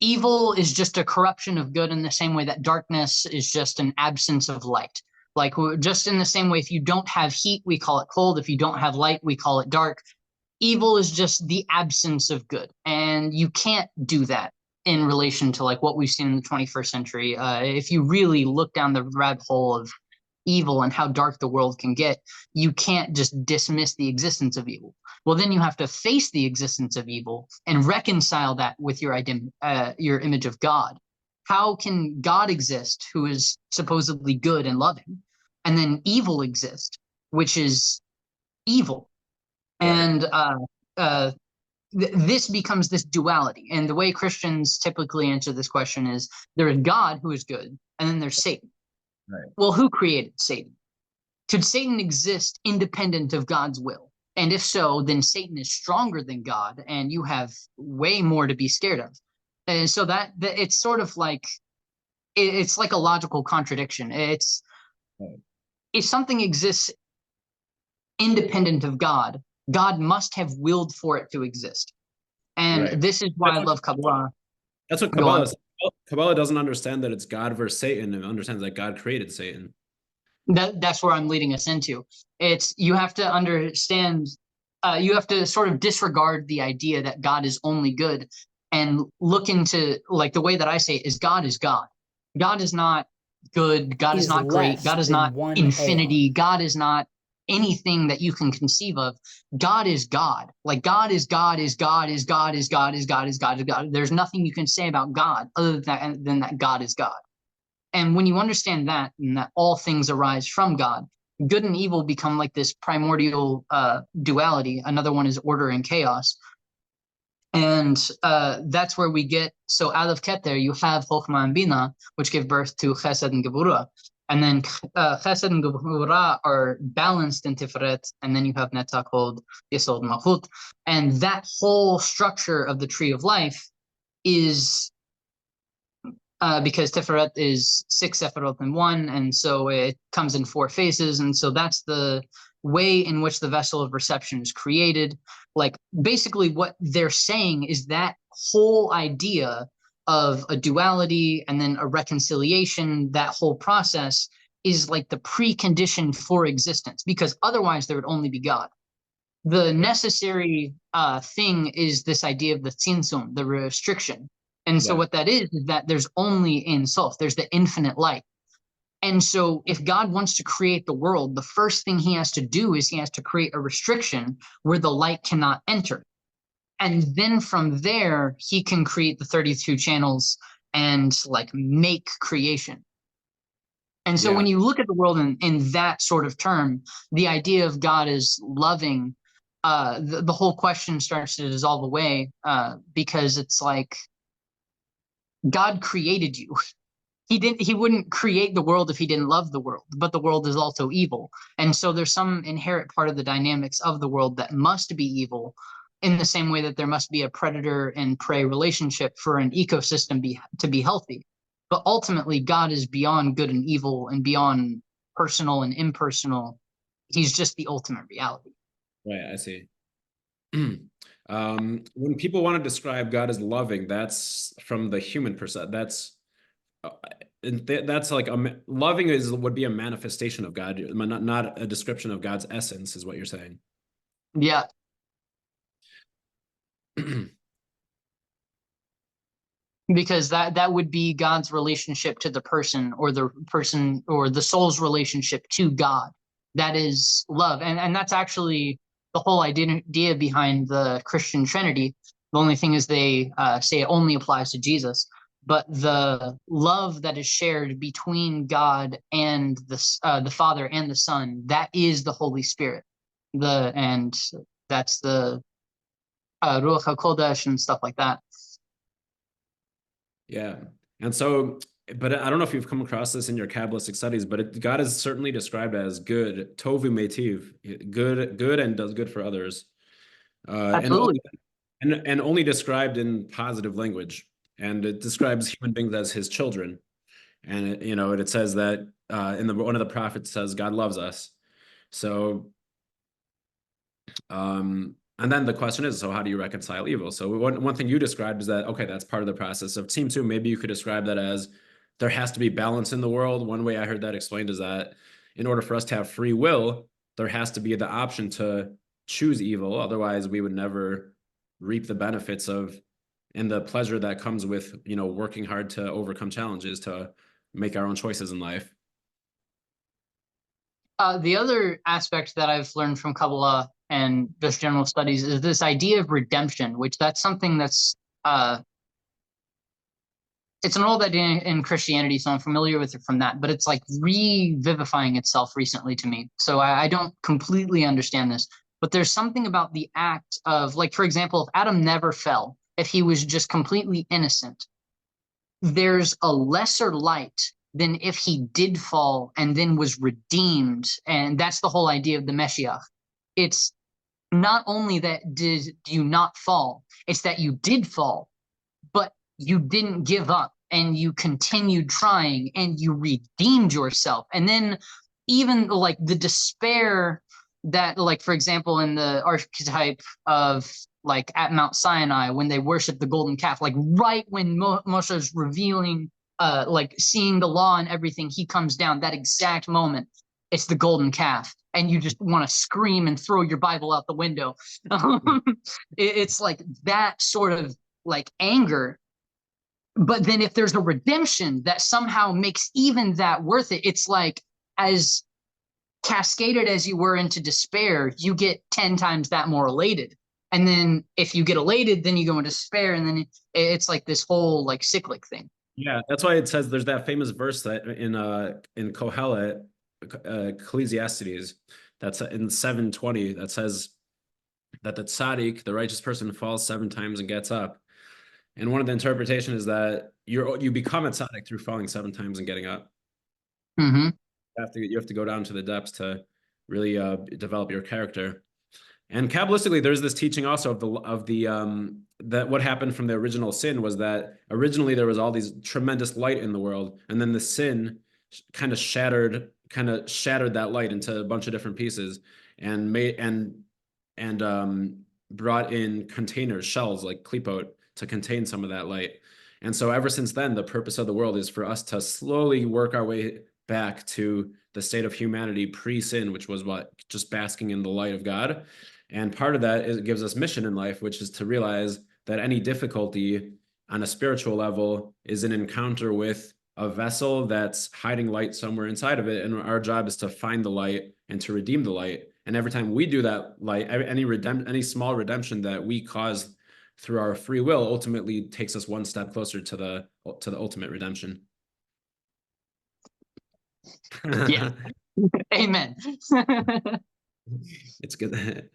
evil is just a corruption of good, in the same way that darkness is just an absence of light. Like just in the same way, if you don't have heat, we call it cold. If you don't have light, we call it dark. Evil is just the absence of good. And you can't do that in relation to like what we've seen in the 21st century. If you really look down the rabbit hole of evil and how dark the world can get, you can't just dismiss the existence of evil. Well, then you have to face the existence of evil and reconcile that with your image of God. How can God exist, who is supposedly good and loving, and then evil exist, which is evil? And this becomes this duality. And the way Christians typically answer this question is there is God, who is good, and then there's Satan. Right. Well, who created Satan? Could Satan exist independent of God's will? And if so, then Satan is stronger than God, and you have way more to be scared of. And so that it's sort of like it's like a logical contradiction. It's if something exists independent of God, God must have willed for it to exist. And this is why I love Kabbalah. That's what Kabbalah is. Kabbalah doesn't understand that it's God versus Satan. It understands that God created Satan. That's where I'm leading us into. It's you have to understand, you have to sort of disregard the idea that God is only good and look into, like, the way that I say it is God is God. God is not good. God is not great. God is not infinity. God is not anything that you can conceive of. God is God. Like, God is God is God is God is God is God is God is God. There's nothing you can say about God other than that God is God. And when you understand that, and that all things arise from God, good and evil become like this primordial duality. Another one is order and chaos. And that's where we get, so out of Keter, you have Chokhmah and Bina, which give birth to Chesed and Gevurah. And then Chesed and Gevurah are balanced in Tiferet, and then you have Netzach, Hod, Yesod, Malchut. And that whole structure of the tree of life is, because Tiferet is 6 Sephiroth in one, and so it comes in 4 phases, and so that's the way in which the vessel of reception is created. Like, basically what they're saying is that whole idea of a duality and then a reconciliation, that whole process is like the precondition for existence, because otherwise there would only be God. The necessary thing is this idea of the tzimtzum, the restriction. And so what that is that there's only Ein Sof, there's the infinite light. And so if God wants to create the world, the first thing he has to do is he has to create a restriction where the light cannot enter. And then from there, he can create the 32 channels and like make creation. And so when you look at the world in that sort of term, the idea of God is loving, the whole question starts to dissolve away, because it's like, God created you. He wouldn't create the world if he didn't love the world, but the world is also evil. And so there's some inherent part of the dynamics of the world that must be evil, in the same way that there must be a predator and prey relationship for an ecosystem to be healthy. But ultimately, God is beyond good and evil and beyond personal and impersonal. He's just the ultimate reality. Right, I see. When people want to describe God as loving, that's from the human perspective. That's like loving would be a manifestation of God, not a description of God's essence, is what you're saying. Yeah. Because that would be God's relationship to the person or the soul's relationship to God. That is love. And that's actually the whole idea behind the Christian Trinity. The only thing is they say it only applies to Jesus. But the love that is shared between God and the Father and the Son, that is the Holy Spirit. And that's the Ruach HaKodesh and stuff like that. Yeah. And so, but I don't know if you've come across this in your Kabbalistic studies, but God is certainly described as good, tovu metiv, good and does good for others. Absolutely. And only described in positive language. And it describes human beings as his children. And it says that one of the prophets says God loves us. So and then the question is, so how do you reconcile evil? So one thing you described is that, okay, that's part of the process of Team 2. Maybe you could describe that as there has to be balance in the world. One way I heard that explained is that in order for us to have free will, there has to be the option to choose evil. Otherwise, we would never reap the benefits of and the pleasure that comes with, working hard to overcome challenges, to make our own choices in life. The other aspect that I've learned from Kabbalah and just general studies is this idea of redemption, which that's something that's it's an old idea in Christianity, so I'm familiar with it from that, but it's like revivifying itself recently to me. So I don't completely understand this, but there's something about the act of, like, for example, if Adam never fell, if he was just completely innocent, there's a lesser light than if he did fall and then was redeemed. And that's the whole idea of the Meshiach. It's not only that did you not fall, it's that you did fall, but you didn't give up and you continued trying and you redeemed yourself. And then even like the despair that, like, for example, in the archetype of like at Mount Sinai, when they worship the golden calf, like right when Moshe is revealing, like seeing the law and everything, he comes down, that exact moment, it's the golden calf. And you just want to scream and throw your Bible out the window. It's like that sort of like anger. But then if there's a redemption that somehow makes even that worth it, it's like as cascaded as you were into despair, you get 10 times that more elated. And then if you get elated, then you go into despair, and then it's like this whole like cyclic thing. Yeah, that's why it says there's that famous verse that in Kohelet, Ecclesiastes, that's in 7:20, that says that the tzaddik, the righteous person, falls 7 times and gets up. And one of the interpretations is that you become a tzaddik through falling 7 times and getting up. Mm-hmm. You have to go down to the depths to really develop your character. And Kabbalistically, there's this teaching also of the that what happened from the original sin was that originally there was all these tremendous light in the world, and then the sin kind of shattered that light into a bunch of different pieces, and brought in containers, shells like klipot, to contain some of that light. And so ever since then, the purpose of the world is for us to slowly work our way back to the state of humanity pre-sin, which was just basking in the light of God. And part of that is it gives us mission in life, which is to realize that any difficulty on a spiritual level is an encounter with a vessel that's hiding light somewhere inside of it. And our job is to find the light and to redeem the light. And every time we do that light, any small redemption that we cause through our free will ultimately takes us one step closer to the ultimate redemption. Yeah. Amen. It's good.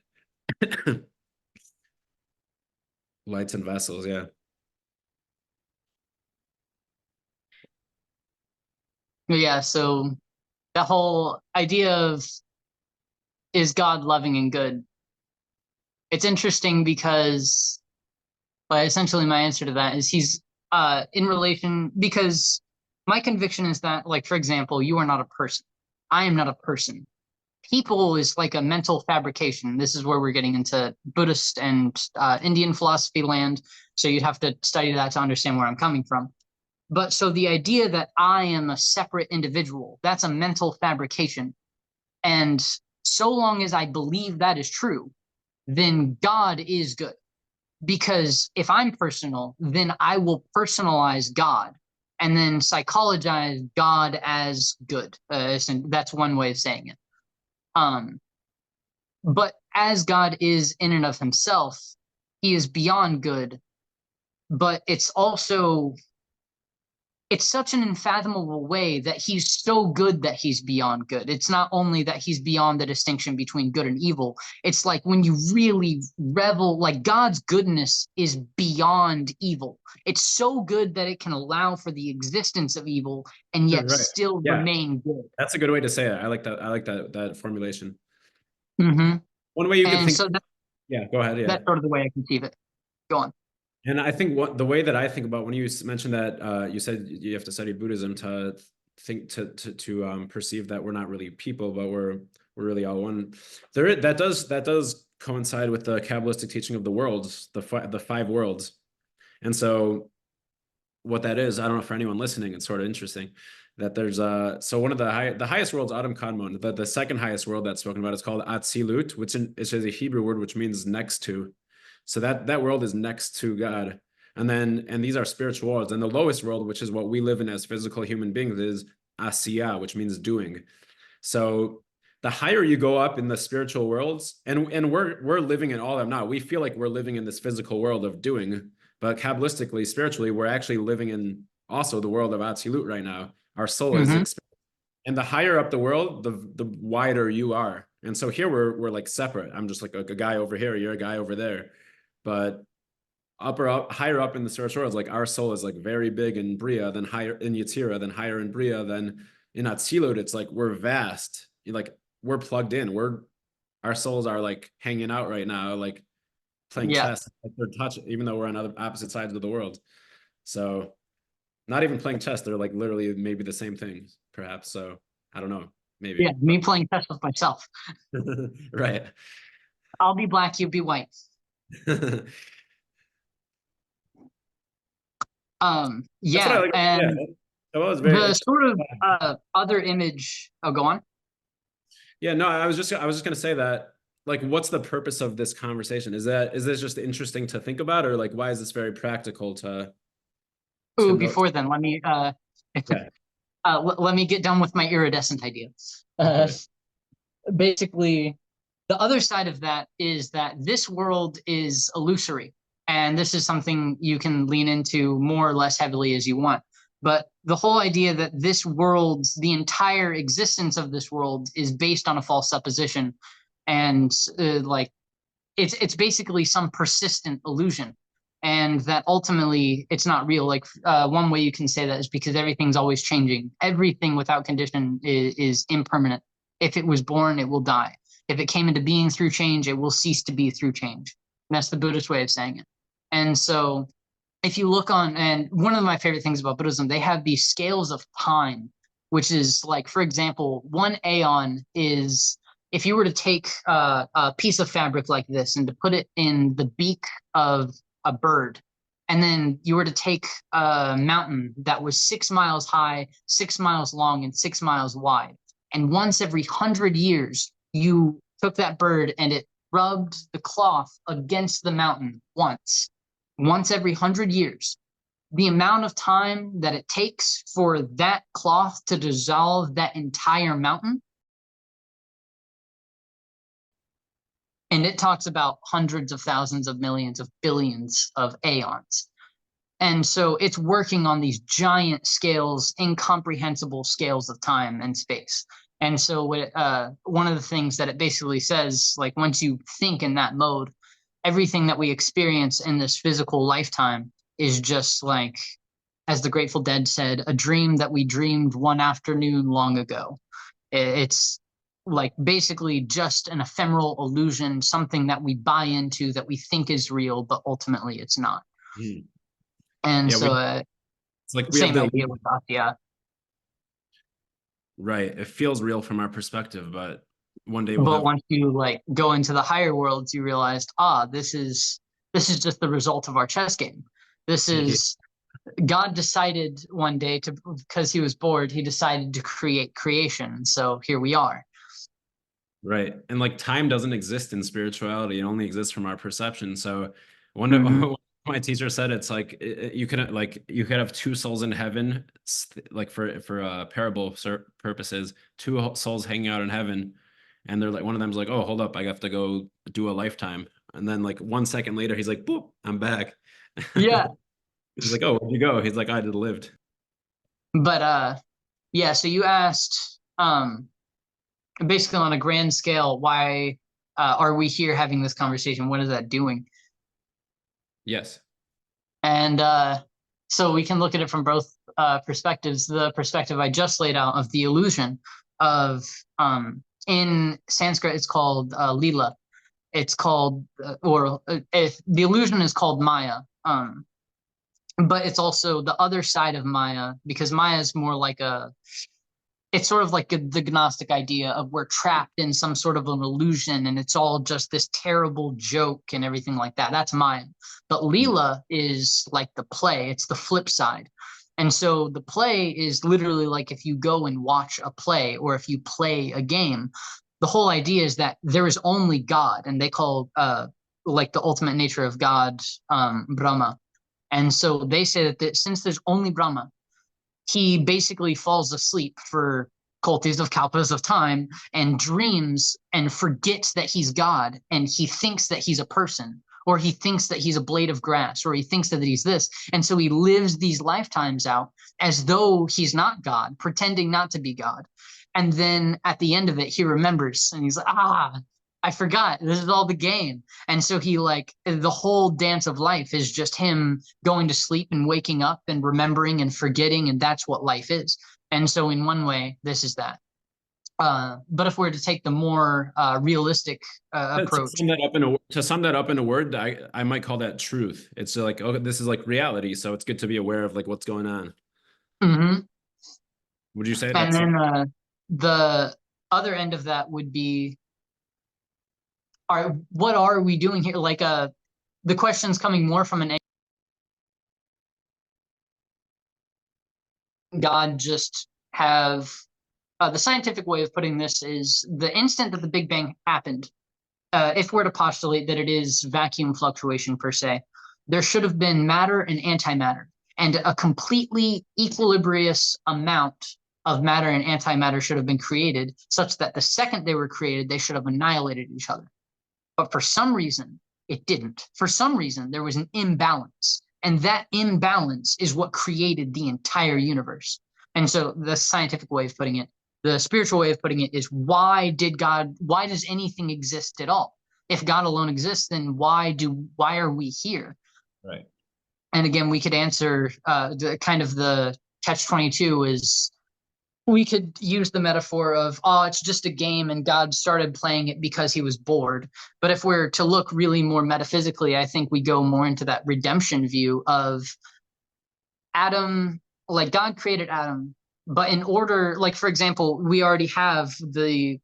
Lights and vessels, yeah. Yeah, so the whole idea of is God loving and good? It's interesting because essentially my answer to that is he's in relation, because my conviction is that, like, for example, you are not a person. I am not a person. People is like a mental fabrication. This is where we're getting into Buddhist and Indian philosophy land. So you'd have to study that to understand where I'm coming from. But so the idea that I am a separate individual, that's a mental fabrication. And so long as I believe that is true, then God is good. Because if I'm personal, then I will personalize God and then psychologize God as good. That's one way of saying it. But as God is in and of himself, he is beyond good. But it's such an unfathomable way that he's so good that he's beyond good. It's not only that he's beyond the distinction between good and evil. It's like when you really revel, like God's goodness is beyond evil. It's so good that it can allow for the existence of evil and yet still remain good. That's a good way to say it. I like that. I like that formulation. Mm-hmm. One way you can think. So go ahead. Yeah. That's sort of the way I conceive it. Go on. And I think the way that I think about when you mentioned that you said you have to study Buddhism to think to perceive that we're not really people, but we're really all one. That does coincide with the Kabbalistic teaching of the worlds, the 5 worlds. And so what that is, I don't know, for anyone listening, it's sort of interesting that there's so one of the highest worlds, Adam Kadmon, the second highest world that's spoken about is called Atzilut, which is a Hebrew word which means next to. So that world is next to God. And these are spiritual worlds. And the lowest world, which is what we live in as physical human beings, is Asiya, which means doing. So the higher you go up in the spiritual worlds, and we're living in all of them now. We feel like we're living in this physical world of doing, but Kabbalistically, spiritually, we're actually living in also the world of Atzilut right now. Our soul is expanding. And the higher up the world, the wider you are. And so here we're like separate. I'm just like a guy over here, you're a guy over there. But higher up in the spiritual world, like our soul is like very big in Bria, then higher in Yetzirah, then higher in Bria, then in Atzilut, it's like we're vast. Like we're plugged in. Our souls are like hanging out right now, like playing chess. Like they're touching, even though we're on opposite sides of the world. So not even playing chess, they're like literally maybe the same thing, perhaps. So I don't know. Maybe. Yeah, me playing chess with myself. Right. I'll be black, you be white. And the sort of other image. Oh, go on. Yeah, no, I was just gonna say that, like what's the purpose of this conversation? Is this just interesting to think about, or like why is this very practical to Ooh, know? before then, let me Yeah. let me get done with my iridescent idea. Okay. Basically, the other side of that is that this world is illusory. And this is something you can lean into more or less heavily as you want. But the whole idea that this world, the entire existence of this world, is based on a false supposition, and like it's basically some persistent illusion, and that ultimately it's not real. Like one way you can say that is because everything's always changing. Everything without condition is impermanent. If it was born, it will die. If it came into being through change, it will cease to be through change. And that's the Buddhist way of saying it. And so if you look on, and one of my favorite things about Buddhism, they have these scales of time, which is like, for example, one aeon is, if you were to take a piece of fabric like this and to put it in the beak of a bird, and then you were to take a mountain that was 6 miles high, 6 miles long, and 6 miles wide, and once every 100 years, you took that bird and it rubbed the cloth against the mountain once every 100 years, the amount of time that it takes for that cloth to dissolve that entire mountain, and it talks about hundreds of thousands of millions of billions of aeons. And so it's working on these giant scales, incomprehensible scales of time and space. And so one of the things that it basically says, like once you think in that mode, everything that we experience in this physical lifetime is just like, as the Grateful Dead said, a dream that we dreamed one afternoon long ago. It's like basically just an ephemeral illusion, something that we buy into that we think is real, but ultimately it's not. Hmm. And Yeah, so it's like we have same the idea with Satya. right. It feels real from our perspective, but one day we'll But have once you like go into the higher worlds, you realized, this is just the result of our chess game. This is God decided one day to, because he was bored, he decided to create creation. So here we are. right. And like time doesn't exist in spirituality. It only exists from our perception. So one Mm-hmm. of my teacher said it's like you could have two souls in heaven, like for parable purposes, two souls hanging out in heaven, and they're like one of them's like, oh, hold up, I have to go do a lifetime, and then like 1 second later he's like, boop, I'm back. Yeah. He's like, oh, where'd you go? He's like, I did lived. But yeah, so you asked basically on a grand scale, why are we here having this conversation? What is that doing? Yes. And so we can look at it from both perspectives. The perspective I just laid out of the illusion of, in Sanskrit, it's called lila. It's called, if the illusion is called Maya. But it's also the other side of Maya, because Maya is more like it's sort of like the Gnostic idea of we're trapped in some sort of an illusion and it's all just this terrible joke and everything like that. That's Maya. But Leela is like the play, it's the flip side. And so the play is literally like if you go and watch a play or if you play a game, the whole idea is that there is only God, and they call like the ultimate nature of God Brahma. And so they say that since there's only Brahma, he basically falls asleep for culties of kalpas of time and dreams and forgets that he's God, and he thinks that he's a person, or he thinks that he's a blade of grass, or he thinks that he's this. And so he lives these lifetimes out as though he's not God, pretending not to be God. And then at the end of it, he remembers and he's like, I forgot. This is all the game. And so he like the whole dance of life is just him going to sleep and waking up and remembering and forgetting, and that's what life is. And so in one way, this is that. But if we're to take the more realistic approach, To sum that up in a word, I might call that truth. It's like, oh, this is like reality, so it's good to be aware of like what's going on. mm-hmm. Would you say And that's then the other end of that would be, what are we doing here? Like the question's coming more from an God just have the scientific way of putting this is the instant that the Big Bang happened, if we're to postulate that it is vacuum fluctuation per se, there should have been matter and antimatter, and a completely equilibrious amount of matter and antimatter should have been created, such that the second they were created, they should have annihilated each other. But for some reason, it didn't. For some reason, there was an imbalance. And that imbalance is what created the entire universe. And so the scientific way of putting it, the spiritual way of putting it is, why does anything exist at all? If God alone exists, then why are we here? Right. And again, we could answer the catch-22 is, we could use the metaphor of, oh, it's just a game and God started playing it because he was bored. But if we're to look really more metaphysically, I think we go more into that redemption view of Adam, like God created Adam, but in order, like, for example, we already have the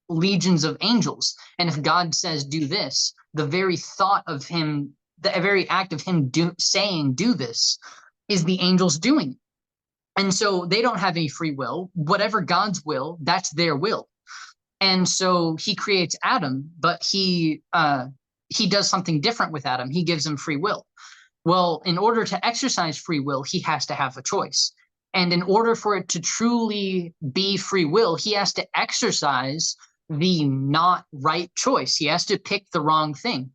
legions of angels. And if God says, do this, the very thought of him, the very act of him saying, do this, is the angels doing it. And so they don't have any free will. Whatever God's will, that's their will. And so he creates Adam, but he does something different with Adam. He gives him free will. Well, in order to exercise free will, he has to have a choice. And in order for it to truly be free will, he has to exercise the not right choice. He has to pick the wrong thing.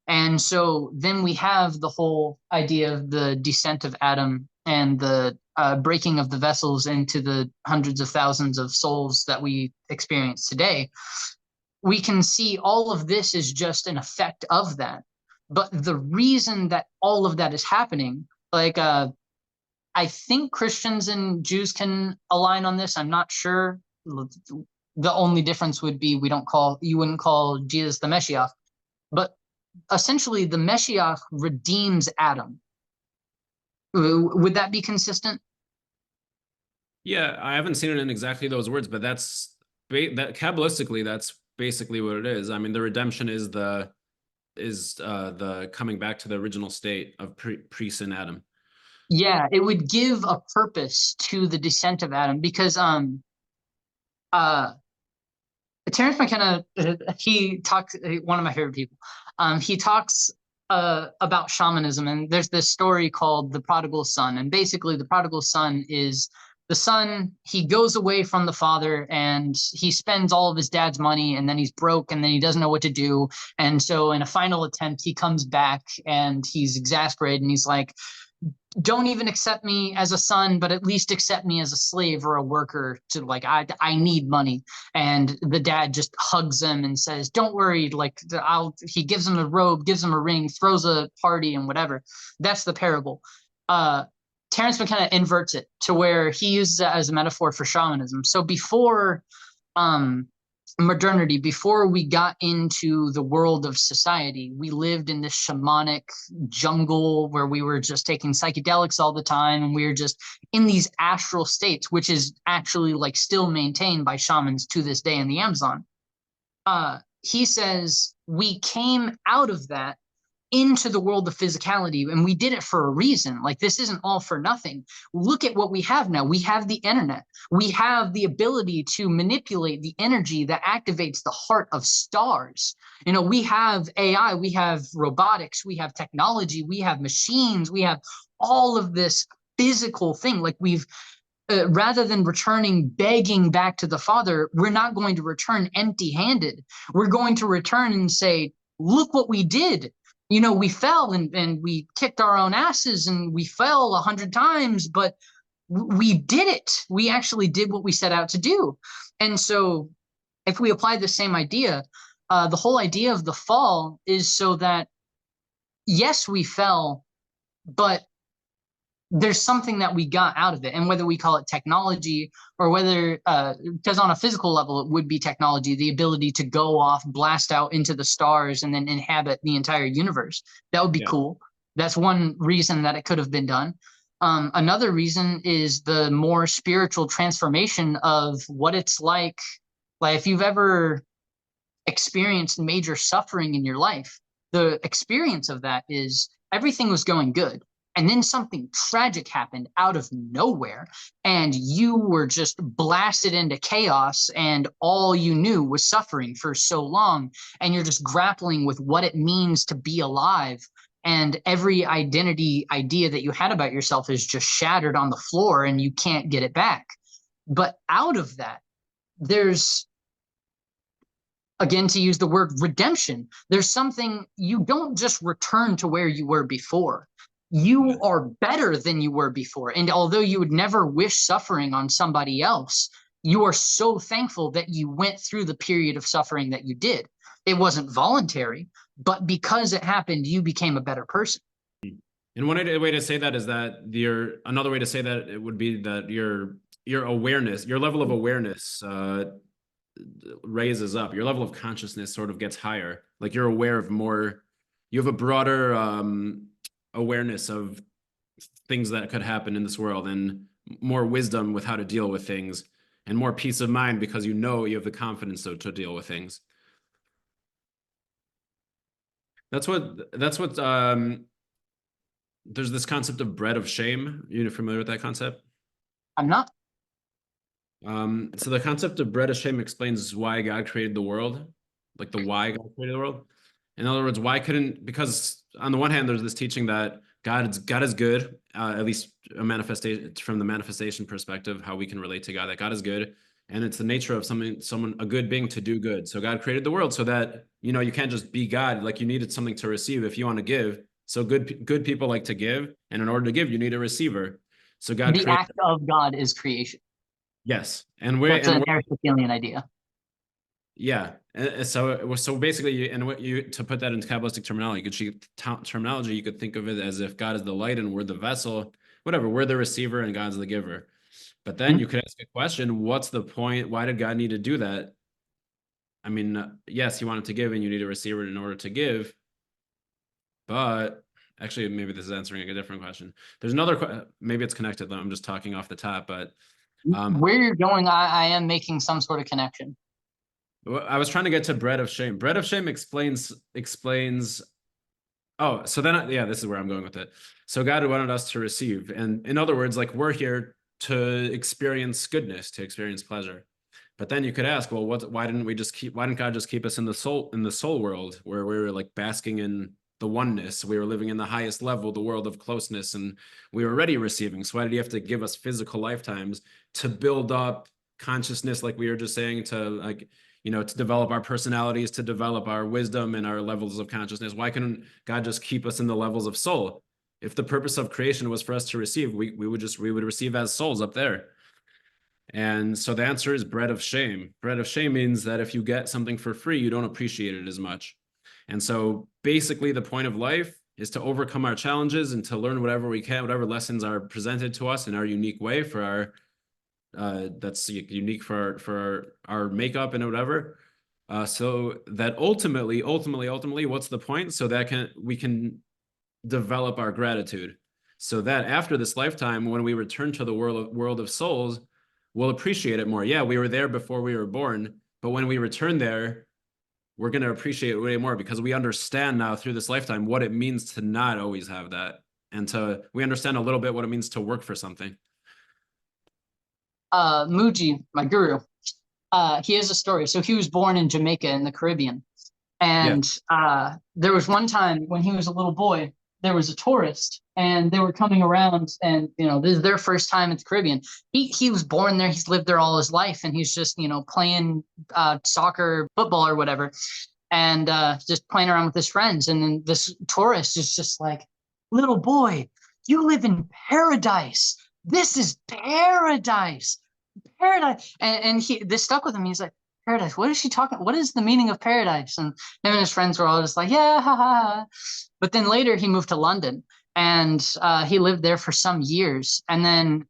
And so then we have the whole idea of the descent of Adam and the breaking of the vessels into the hundreds of thousands of souls that we experience today. We can see all of this is just an effect of that. But the reason that all of that is happening, like, I think Christians and Jews can align on this. I'm not sure. The only difference would be you wouldn't call Jesus the Messiah. But essentially, the Messiah redeems Adam. Would that be consistent? Yeah, I haven't seen it in exactly those words, but that Kabbalistically, that's basically what it is. I mean, the redemption is the coming back to the original state of pre-sin Adam. Yeah, it would give a purpose to the descent of Adam, because Terrence McKenna, he talks, one of my favorite people. He talks about shamanism, and there's this story called the prodigal son. And basically, the prodigal son is the son. He goes away from the father, and he spends all of his dad's money, and then he's broke, and then he doesn't know what to do. And so, in a final attempt, he comes back, and he's exasperated, and he's like, don't even accept me as a son, but at least accept me as a slave or a worker. To, like, I need money. And the dad just hugs him and says, don't worry, like, he gives him a robe, gives him a ring, throws a party and whatever. That's the parable. Terrence McKenna inverts it to where he uses it as a metaphor for shamanism. So before modernity, before we got into the world of society, we lived in this shamanic jungle where we were just taking psychedelics all the time, and we were just in these astral states, which is actually, like, still maintained by shamans to this day in the Amazon. He says we came out of that into the world of physicality, and we did it for a reason. Like, this isn't all for nothing. Look at what we have now. We have the internet. We have the ability to manipulate the energy that activates the heart of stars. You know, we have AI, we have robotics, we have technology, we have machines, we have all of this physical thing. Like, we've rather than begging back to the Father, we're not going to return empty-handed. We're going to return and say, look what we did. You know, we fell and we kicked our own asses, and we fell 100 times, but we did it. We actually did what we set out to do. And so if we apply the same idea, the whole idea of the fall is so that, yes, we fell, but there's something that we got out of it. And whether we call it technology or whether, because on a physical level, it would be technology, the ability to go off, blast out into the stars, and then inhabit the entire universe. That would be cool. That's one reason that it could have been done. Another reason is the more spiritual transformation of what it's like if you've ever experienced major suffering in your life, the experience of that is everything was going good. and then something tragic happened out of nowhere, and you were just blasted into chaos, and all you knew was suffering for so long, and you're just grappling with what it means to be alive, and every identity idea that you had about yourself is just shattered on the floor, and you can't get it back. But out of that, there's, again, to use the word redemption, there's something, you don't just return to where you were before. You are better than you were before. And although you would never wish suffering on somebody else, you are so thankful that you went through the period of suffering that you did. It wasn't voluntary, but because it happened, you became a better person. And one way to say that is that another way to say that it would be that your awareness, your level of awareness raises up. Your level of consciousness sort of gets higher. Like you're aware of more, you have a broader awareness of things that could happen in this world, and more wisdom with how to deal with things, and more peace of mind because you know you have the confidence to deal with things. That's what there's this concept of bread of shame. You familiar with that concept? I'm not. So the concept of bread of shame explains why God created the world, like the why God created the world. In other words, because on the one hand, there's this teaching that God is good, at least a manifestation from the manifestation perspective, how we can relate to God, that God is good. And it's the nature of a good being to do good. So God created the world so that, you can't just be God, like you needed something to receive if you want to give. So good people like to give. And in order to give, you need a receiver. So God The act of God is creation. Yes. That's an Aristotelian idea. Yeah. So basically, to put that into Kabbalistic terminology, you could think of it as if God is the light and we're the vessel, whatever, we're the receiver and God's the giver. But then you could ask a question, what's the point? Why did God need to do that? I mean, yes, he wanted to give and you need a receiver in order to give. But actually, maybe this is answering a different question. There's another, maybe it's connected. I'm just talking off the top, but where you're going, I am making some sort of connection. I was trying to get to bread of shame. Bread of shame explains. Oh, so then, this is where I'm going with it. So God wanted us to receive. And in other words, like we're here to experience goodness, to experience pleasure. But then you could ask, well, why didn't God just keep us in the soul world where we were like basking in the oneness? We were living in the highest level, the world of closeness, and we were already receiving. So why did he have to give us physical lifetimes to build up consciousness, like we were just saying, to to develop our personalities, to develop our wisdom and our levels of consciousness? Why couldn't God just keep us in the levels of soul? If the purpose of creation was for us to receive, we would receive as souls up there. And so the answer is bread of shame. Bread of shame means that if you get something for free, you don't appreciate it as much. And so basically the point of life is to overcome our challenges and to learn whatever we can, whatever lessons are presented to us in our unique way for our that's unique for our makeup and whatever, so that ultimately, what's the point? So that we can develop our gratitude, so that after this lifetime, when we return to the world of souls, we'll appreciate it more. Yeah, we were there before we were born, but when we return there, we're going to appreciate it way more because we understand now through this lifetime what it means to not always have that, and we understand a little bit what it means to work for something. Muji, my guru, he has a story. So he was born in Jamaica in the Caribbean. And there was one time when he was a little boy, there was a tourist and they were coming around and, this is their first time in the Caribbean. He was born there. He's lived there all his life. And he's just, playing soccer, football or whatever. And just playing around with his friends. And then this tourist is just like, little boy, you live in paradise. This is paradise. Paradise. And this stuck with him. He's like, paradise, what is she talking? What is the meaning of paradise? And him and his friends were all just like, yeah, ha, ha, ha. But then later he moved to London and he lived there for some years. And then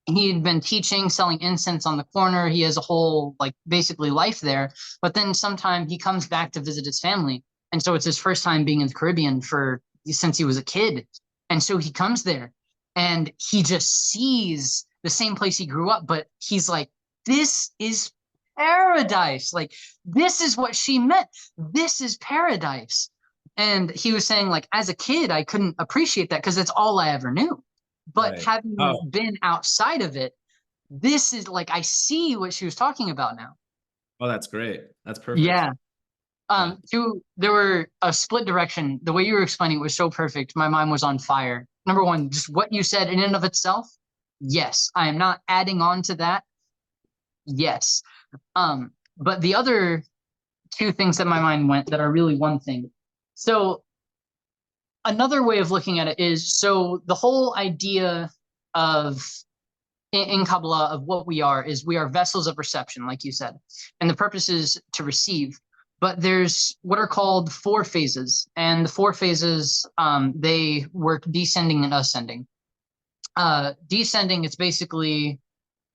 he had been teaching, selling incense on the corner. He has a whole, basically life there. But then sometime he comes back to visit his family. And so it's his first time being in the Caribbean since he was a kid. And so he comes there and he just sees the same place he grew up, but he's like, this is paradise. Like, this is what she meant. This is paradise. And he was saying, like, as a kid, I couldn't appreciate that because it's all I ever knew. But Right. having Oh, been outside of it, this is like, I see what she was talking about now. oh, that's great. That's perfect. Yeah. Yeah. There were a split direction. The way you were explaining it was so perfect. My mind was on fire. Number one, just what you said in and of itself. Yes. I am not adding on to that. Yes. But the other two things that my mind went that are really one thing. So another way of looking at it is, so the whole idea of in Kabbalah of what we are is we are vessels of reception, like you said, and the purpose is to receive. But there's what are called four phases, and the four phases they work descending and ascending. Descending, it's basically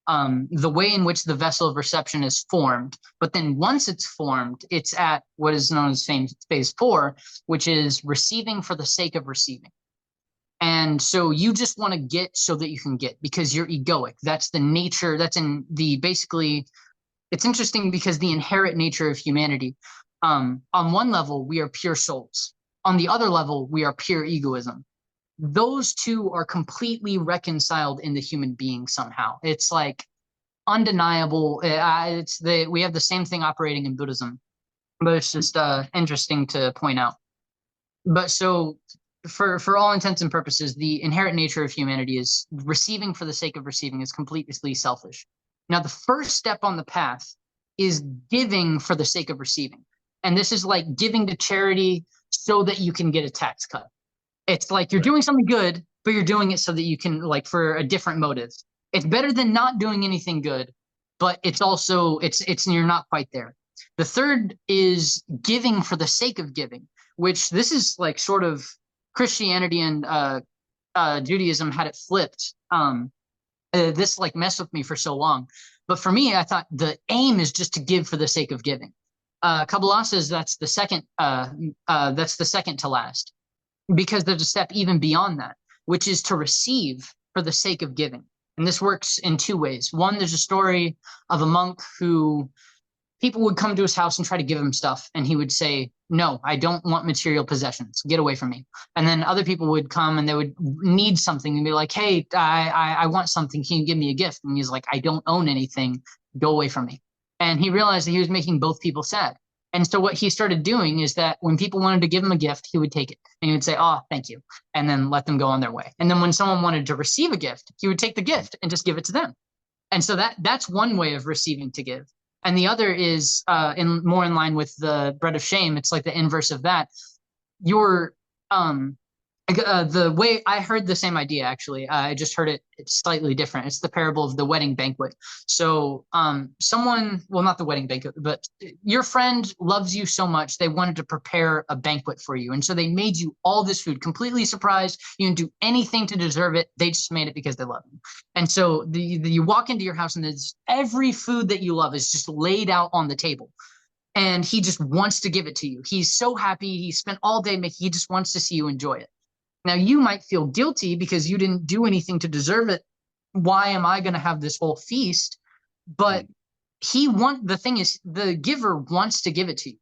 the way in which the vessel of reception is formed. But then once it's formed, it's at what is known as phase 4, which is receiving for the sake of receiving. And so you just want to get so that you can get because you're egoic. That's the nature. That's in the basically, it's interesting because the inherent nature of humanity. On one level, we are pure souls. On the other level, we are pure egoism. Those two are completely reconciled in the human being somehow. It's like undeniable. We have the same thing operating in Buddhism, but it's just interesting to point out. But so for all intents and purposes, the inherent nature of humanity is receiving for the sake of receiving is completely selfish. Now, the first step on the path is giving for the sake of receiving. And this is like giving to charity so that you can get a tax cut. It's like you're doing something good, but you're doing it so that you can, like, for a different motive. It's better than not doing anything good, but it's also, it's you're not quite there. The third is giving for the sake of giving, which this is like sort of Christianity and Judaism had it flipped. This like messed with me for so long. But for me, I thought the aim is just to give for the sake of giving. Kabbalah says that's the second to last, because there's a step even beyond that, which is to receive for the sake of giving. And this works in two ways. One, there's a story of a monk who people would come to his house and try to give him stuff, and he would say, no, I don't want material possessions. Get away from me. And then other people would come and they would need something and be like, hey, I want something. Can you give me a gift? And he's like, I don't own anything. Go away from me. And he realized that he was making both people sad. And so what he started doing is that when people wanted to give him a gift, he would take it and he would say, oh, thank you, and then let them go on their way. And then when someone wanted to receive a gift, he would take the gift and just give it to them. And so that's one way of receiving to give. And the other is more in line with the bread of shame. It's like the inverse of that. You're the way I heard the same idea, actually, I just heard it's slightly different. It's the parable of the wedding banquet. So someone, well, not the wedding banquet, but your friend loves you so much, they wanted to prepare a banquet for you. And so they made you all this food, completely surprised. You didn't do anything to deserve it. They just made it because they love you. And so you walk into your house and there's every food that you love is just laid out on the table. And he just wants to give it to you. He's so happy. He spent all day making, he just wants to see you enjoy it. Now, you might feel guilty because you didn't do anything to deserve it. Why am I going to have this whole feast? But the thing is, the giver wants to give it to you.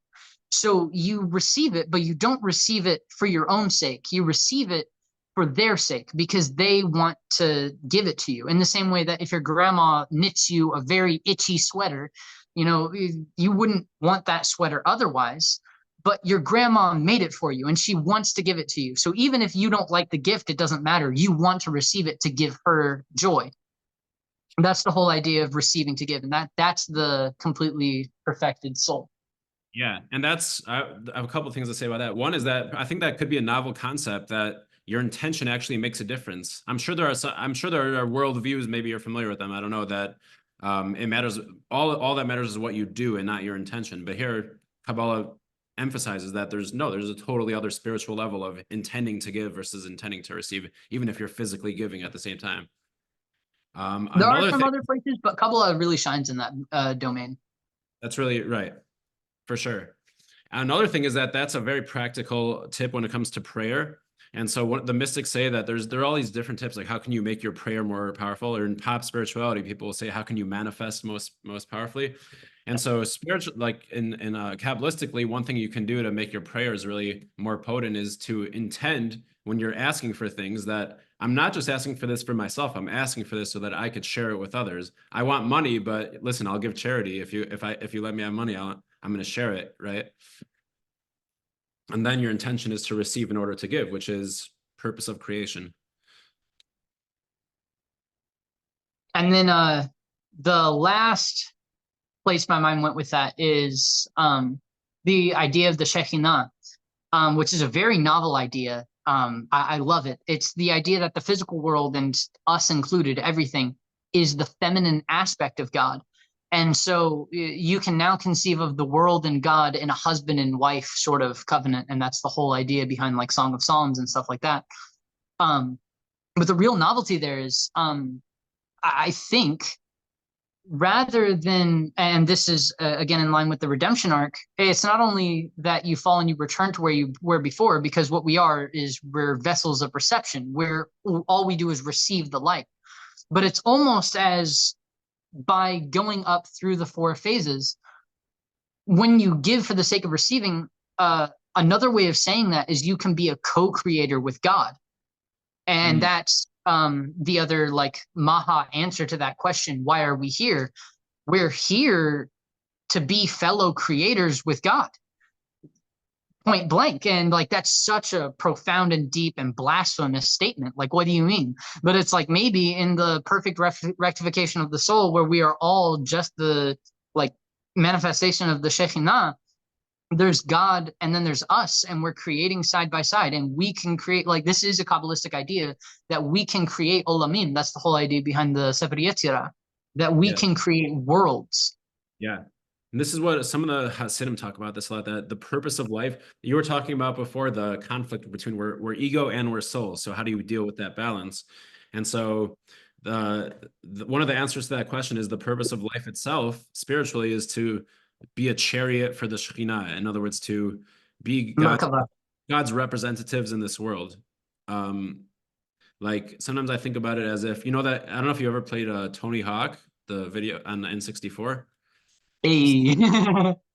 So you receive it, but you don't receive it for your own sake. You receive it for their sake because they want to give it to you. In the same way that if your grandma knits you a very itchy sweater, you wouldn't want that sweater otherwise. But your grandma made it for you and she wants to give it to you. So even if you don't like the gift, it doesn't matter. You want to receive it to give her joy. That's the whole idea of receiving to give. And that's the completely perfected soul. Yeah. And I have a couple of things to say about that. One is that I think that could be a novel concept, that your intention actually makes a difference. I'm sure there are worldviews, maybe you're familiar with them. I don't know, that it matters. All that matters is what you do and not your intention. But here, Kabbalah emphasizes that there's a totally other spiritual level of intending to give versus intending to receive, even if you're physically giving at the same time. There are some other places, but Kabbalah really shines in that domain. That's really right, for sure. Another thing is that that's a very practical tip when it comes to prayer. And so what the mystics say, that there are all these different tips, like how can you make your prayer more powerful? Or in pop spirituality, people will say, how can you manifest most powerfully? And so spiritual, like in Kabbalistically, one thing you can do to make your prayers really more potent is to intend when you're asking for things that I'm not just asking for this for myself. I'm asking for this so that I could share it with others. I want money, but listen, I'll give charity. If you let me have money, I'm going to share it, right? And then your intention is to receive in order to give, which is purpose of creation. And then the last place my mind went with that is the idea of the Shekhinah, which is a very novel idea. I love it. It's the idea that the physical world, and us included, everything, is the feminine aspect of God. And so you can now conceive of the world and God in a husband and wife sort of covenant. And that's the whole idea behind like Song of Psalms and stuff like that. But the real novelty there is, I think, rather than, and this is again in line with the redemption arc, it's not only that you fall and you return to where you were before, because what we are is we're vessels of reception, where all we do is receive the light. But it's almost as by going up through the 4 phases, when you give for the sake of receiving, another way of saying that is you can be a co-creator with God. And that's the other like Maha answer to that question. Why are we here? We're here to be fellow creators with God. Point blank. And like, that's such a profound and deep and blasphemous statement. Like, what do you mean? But it's like, maybe in the perfect rectification of the soul, where we are all just the like manifestation of the Shekhinah, there's God and then there's us, and we're creating side by side, and we can create, like, this is a Kabbalistic idea that we can create olamim. That's the whole idea behind the Sefer Yetzirah, that we can create worlds. Yeah. And this is what some of the Hasidim talk about this a lot, that the purpose of life, you were talking about before, the conflict between we're ego and we're soul. So how do you deal with that balance? And so one of the answers to that question is the purpose of life itself spiritually is to be a chariot for the Shekhinah. In other words, to be God's representatives in this world. Like sometimes I think about it as if, you know, that I don't know if you ever played Tony Hawk, the video on the N64. Hey.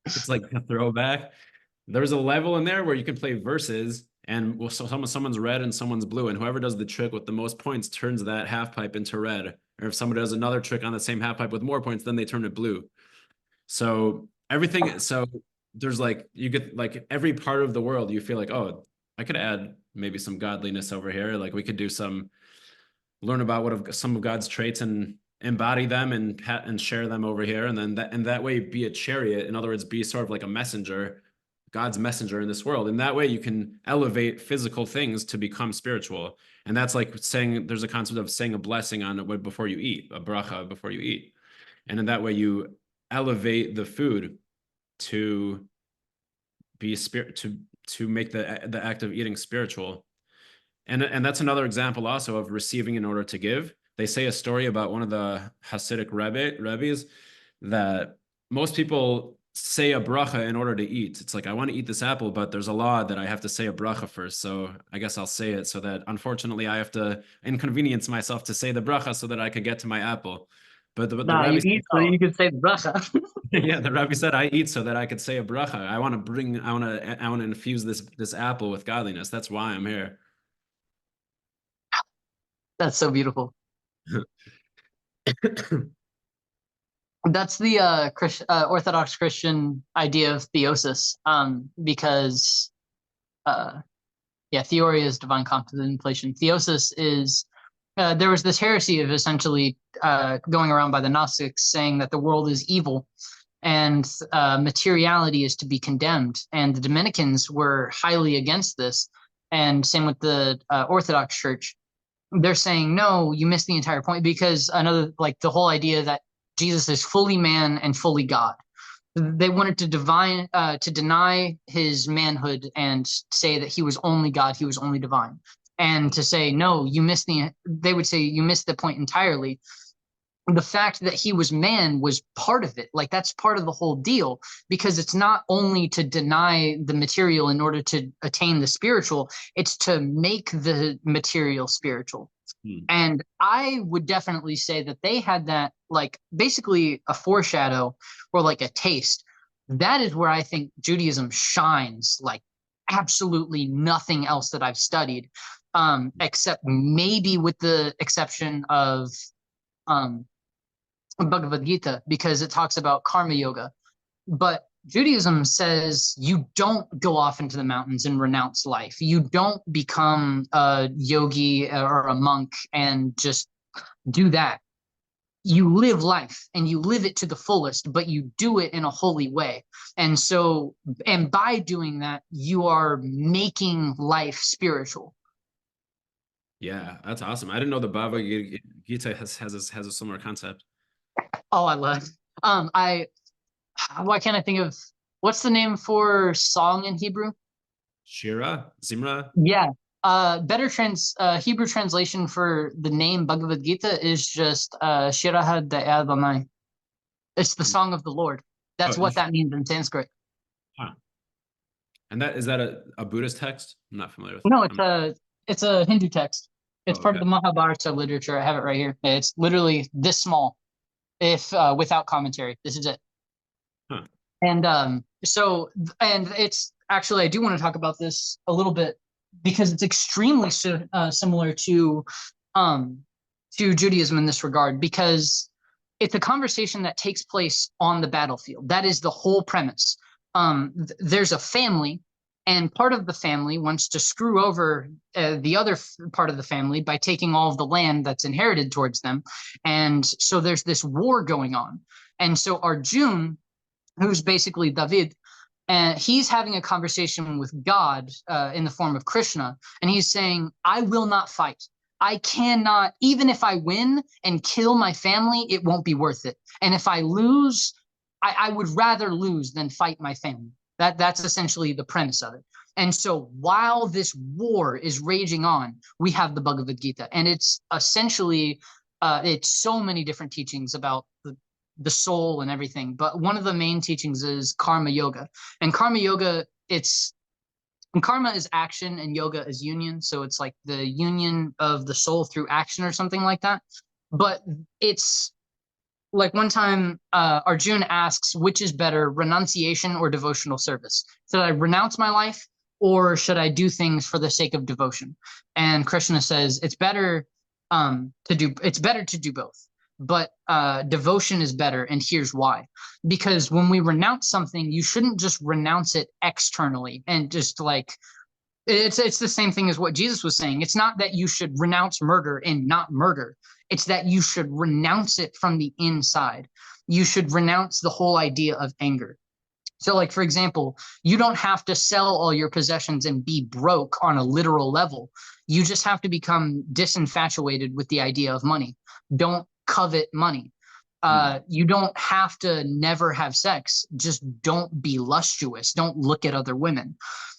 It's like a throwback. There's a level in there where you can play versus, and so someone's red and someone's blue, and whoever does the trick with the most points turns that half pipe into red. Or if somebody does another trick on the same half pipe with more points, then they turn it blue. So everything, so there's like, you get like every part of the world, you feel like, oh, I could add maybe some godliness over here. Like we could do learn about what some of God's traits and embody them and share them over here. And then that way be a chariot. In other words, be sort of like a messenger, God's messenger in this world. And that way you can elevate physical things to become spiritual. And that's like saying, there's a concept of saying a blessing on it before you eat, a bracha before you eat. And in that way you elevate the food to be to make the act of eating spiritual. And that's another example also of receiving in order to give. They say a story about one of the Hasidic rebbes that most people say a bracha in order to eat. It's like, I want to eat this apple, but there's a law that I have to say a bracha first. So I guess I'll say it, so that unfortunately I have to inconvenience myself to say the bracha so that I could get to my apple. But the Rebbe you eat so you can say the bracha. Yeah, the Rebbe said, I eat so that I could say a bracha. I want to infuse this apple with godliness. That's why I'm here. That's so beautiful. That's the Orthodox Christian idea of theosis, because theoria is divine contemplation. Theosis is there was this heresy of essentially going around by the Gnostics saying that the world is evil and materiality is to be condemned, and the Dominicans were highly against this, and same with the Orthodox Church. They're saying, no, you missed the entire point, because the whole idea that Jesus is fully man and fully God. They wanted to deny his manhood and say that he was only God, he was only divine. And to say, no, they would say, you missed the point entirely. the fact that he was man was part of it. Like that's part of the whole deal, because it's not only to deny the material in order to attain the spiritual, it's to make the material spiritual. And I would definitely say that they had that, like basically a foreshadow or like a taste. That is where I think Judaism shines like absolutely nothing else that I've studied, except maybe with the exception of um, Bhagavad Gita, because it talks about karma yoga. But Judaism says you don't go off into the mountains and renounce life. You don't become a yogi or a monk and just do that. You live life and you live it to the fullest, but you do it in a holy way. And so, and by doing that, you are making life spiritual. Yeah, that's awesome. I didn't know the Bhagavad Gita has a similar concept. Oh, I love. I why can't I think of what's the name for song in Hebrew? Shira, Zimra. Yeah. Hebrew translation for the name Bhagavad Gita is just Shirahad de Adonai. It's the song of the Lord. That's what that means in Sanskrit. Huh. And that is that a Buddhist text? I'm not familiar with. No, it's a Hindu text. It's part of Okay. the Mahabharata literature. I have it right here. It's literally this small, if without commentary. This is it. Huh. And and it's actually, I do want to talk about this a little bit because it's extremely similar to Judaism in this regard, because it's a conversation that takes place on the battlefield. That is the whole premise. There's a family, and part of the family wants to screw over the other part of the family by taking all of the land that's inherited towards them. And so there's this war going on. And so Arjun, who's basically David, and he's having a conversation with God in the form of Krishna, and he's saying, I will not fight. I cannot, even if I win and kill my family, it won't be worth it. And if I lose, I would rather lose than fight my family. That's essentially the premise of it. And so while this war is raging on, we have the Bhagavad Gita, and it's essentially it's so many different teachings about the soul and everything. But one of the main teachings is karma yoga. And karma yoga, karma is action and yoga is union. So it's like the union of the soul through action or something like that. But it's like one time Arjun asks, which is better, renunciation or devotional service? Should I renounce my life or should I do things for the sake of devotion? And Krishna says it's better to do both. But devotion is better, and here's why. Because when we renounce something, you shouldn't just renounce it externally and just like it's the same thing as what Jesus was saying. It's not that you should renounce murder and not murder. It's that you should renounce it from the inside. You should renounce the whole idea of anger. So, like, for example, you don't have to sell all your possessions and be broke on a literal level. You just have to become disinfatuated with the idea of money. Don't covet money. You don't have to never have sex. Just don't be lustuous. Don't look at other women.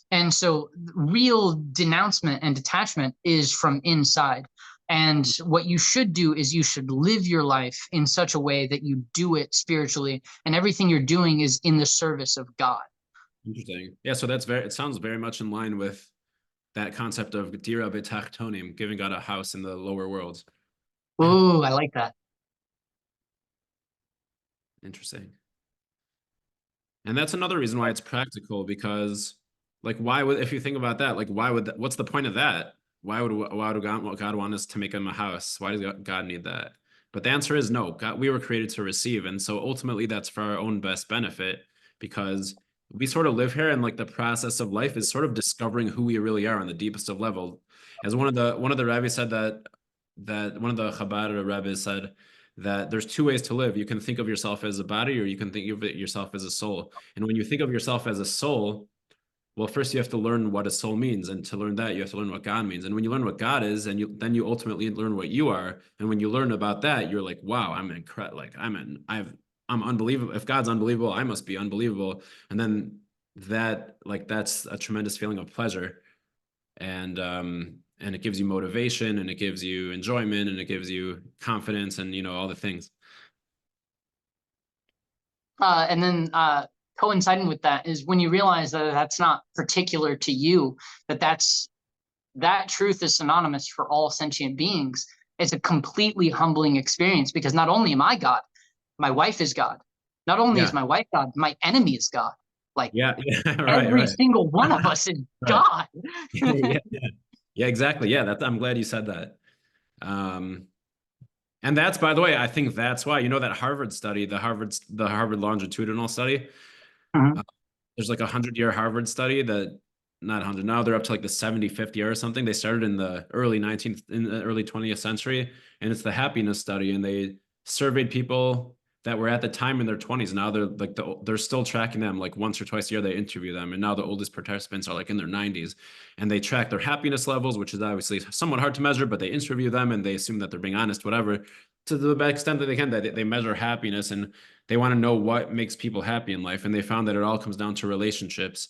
And so real denouncement and detachment is from inside. And what you should do is you should live your life in such a way that you do it spiritually, and everything you're doing is in the service of God. Interesting. Yeah, so it sounds very much in line with that concept of dira betachtonim, giving God a house in the lower worlds. Ooh, I like that. Interesting. And that's another reason why it's practical, because like if you think about that, like what's the point of that? Why would God want us to make him a house? Why does God need that? But the answer is no. God, we were created to receive, and so ultimately that's for our own best benefit, because we sort of live here, and like the process of life is sort of discovering who we really are on the deepest of level. As one of the rabbis said that one of the Chabad rabbis said that there's two ways to live. You can think of yourself as a body, or you can think of yourself as a soul. And when you think of yourself as a soul, well, first you have to learn what a soul means, and to learn that you have to learn what God means. And when you learn what God is, and then you ultimately learn what you are. And when you learn about that, you're like, wow, I'm incredible. Like I'm unbelievable. If God's unbelievable, I must be unbelievable. And then that's a tremendous feeling of pleasure. And and it gives you motivation, and it gives you enjoyment, and it gives you confidence, and all the things. And then coinciding with that is when you realize that that's not particular to you, that truth is synonymous for all sentient beings. It's a completely humbling experience, because not only am I God, my wife is God. Not only is my wife God, my enemy is God. Like, right, every single one of us is God. Yeah, exactly. Yeah, I'm glad you said that. And that's, by the way, I think that's why, that Harvard study, the Harvard longitudinal study, there's like 100-year Harvard study that, not 100, now they're up to like the 75th year or something. They started in the early 20th century, and it's the happiness study. And they surveyed people that were at the time in their 20s. Now they're like, they're still tracking them like once or twice a year. They interview them. And now the oldest participants are like in their 90s, and they track their happiness levels, which is obviously somewhat hard to measure, but they interview them and they assume that they're being honest, whatever, to the extent that they can, that they measure happiness, and they want to know what makes people happy in life. And they found that it all comes down to relationships.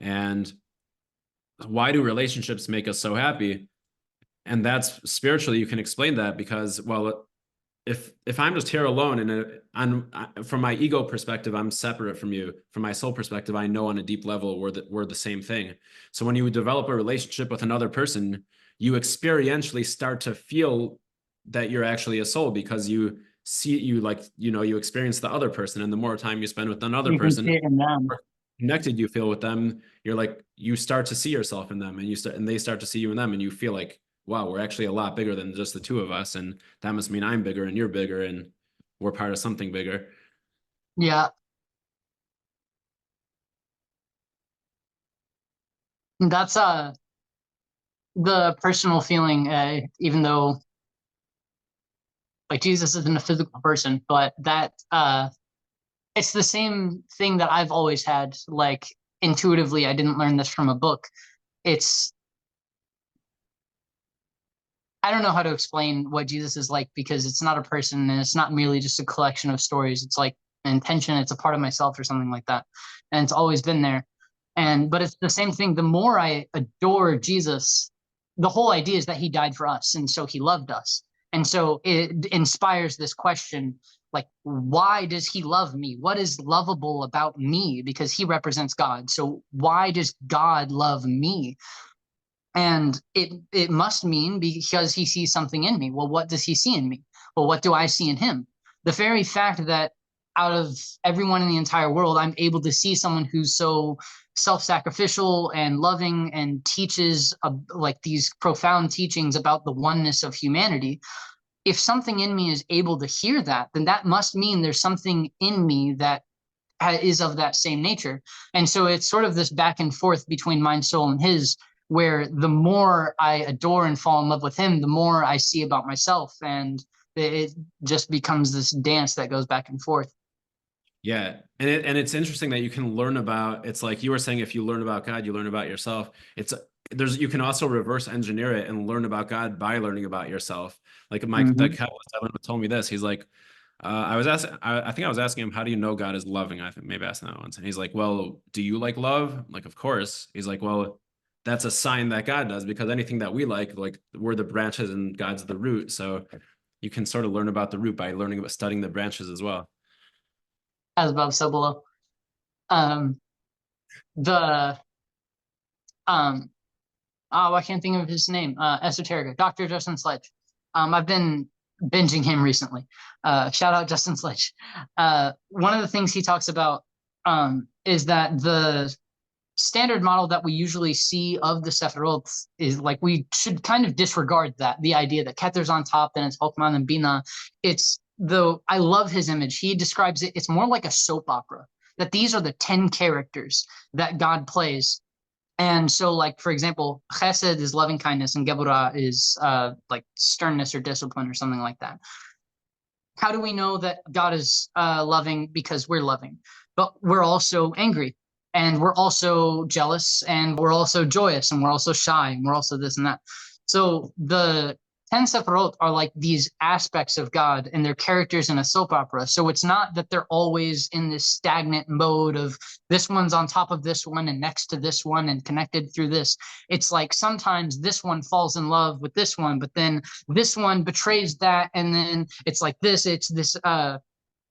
And why do relationships make us so happy? And that's spiritually, you can explain that because, well, if I'm just here alone and from my ego perspective, I'm separate from you. From my soul perspective, I know on a deep level we're the same thing. So when you develop a relationship with another person, you experientially start to feel that you're actually a soul, because you experience the other person, and the more time you spend with another person, the more connected you feel with them. You start to see yourself in them, and they start to see you in them, and you feel like, wow, we're actually a lot bigger than just the two of us, and that must mean I'm bigger and you're bigger and we're part of something bigger. Yeah. That's the personal feeling, even though like Jesus isn't a physical person, but that it's the same thing that I've always had. Like, intuitively, I didn't learn this from a book. I don't know how to explain what Jesus is like, because it's not a person, and it's not merely just a collection of stories. It's like an intention. It's a part of myself or something like that. And it's always been there. But it's the same thing. The more I adore Jesus, the whole idea is that he died for us. And so he loved us. And so it inspires this question, like, why does he love me? What is lovable about me? Because he represents God. So why does God love me? And it must mean because he sees something in me. Well, what does he see in me? Well, what do I see in him? The very fact that out of everyone in the entire world, I'm able to see someone who's so self-sacrificial and loving and teaches like these profound teachings about the oneness of humanity. If something in me is able to hear that, then that must mean there's something in me that is of that same nature. And so it's sort of this back and forth between mind, soul, and his, where the more I adore and fall in love with him, the more I see about myself. And it just becomes this dance that goes back and forth. Yeah. And it's interesting that you can learn about, it's like you were saying, if you learn about God, you learn about yourself. You can also reverse engineer it and learn about God by learning about yourself. Like the Kabbalist told me this. He's like, I think I was asking him, how do you know God is loving? I think maybe I asked him that once. And he's like, well, do you like love? I'm like, of course. He's like, well, that's a sign that God does, because anything that we like we're the branches and God's the root. So you can sort of learn about the root by studying the branches as well. As above, so below. I can't think of his name. Esoterica, Dr. Justin Sledge. I've been binging him recently. Shout out Justin Sledge. One of the things he talks about is that the standard model that we usually see of the Sephiroth is like, we should kind of disregard that, the idea that Keter's on top, then it's Pokemon and Bina. I love his image. He describes it's more like a soap opera, that these are the 10 characters that God plays. And so, like, for example, Chesed is loving kindness, and Geburah is like sternness or discipline or something like that. How do we know that God is loving? Because we're loving, but we're also angry, and we're also jealous, and we're also joyous, and we're also shy, and we're also this and that. So the 10 Sephirot are like these aspects of God and they're characters in a soap opera. So it's not that they're always in this stagnant mode of this one's on top of this one and next to this one and connected through this. It's like sometimes this one falls in love with this one, but then this one betrays that. And then it's like this, it's this,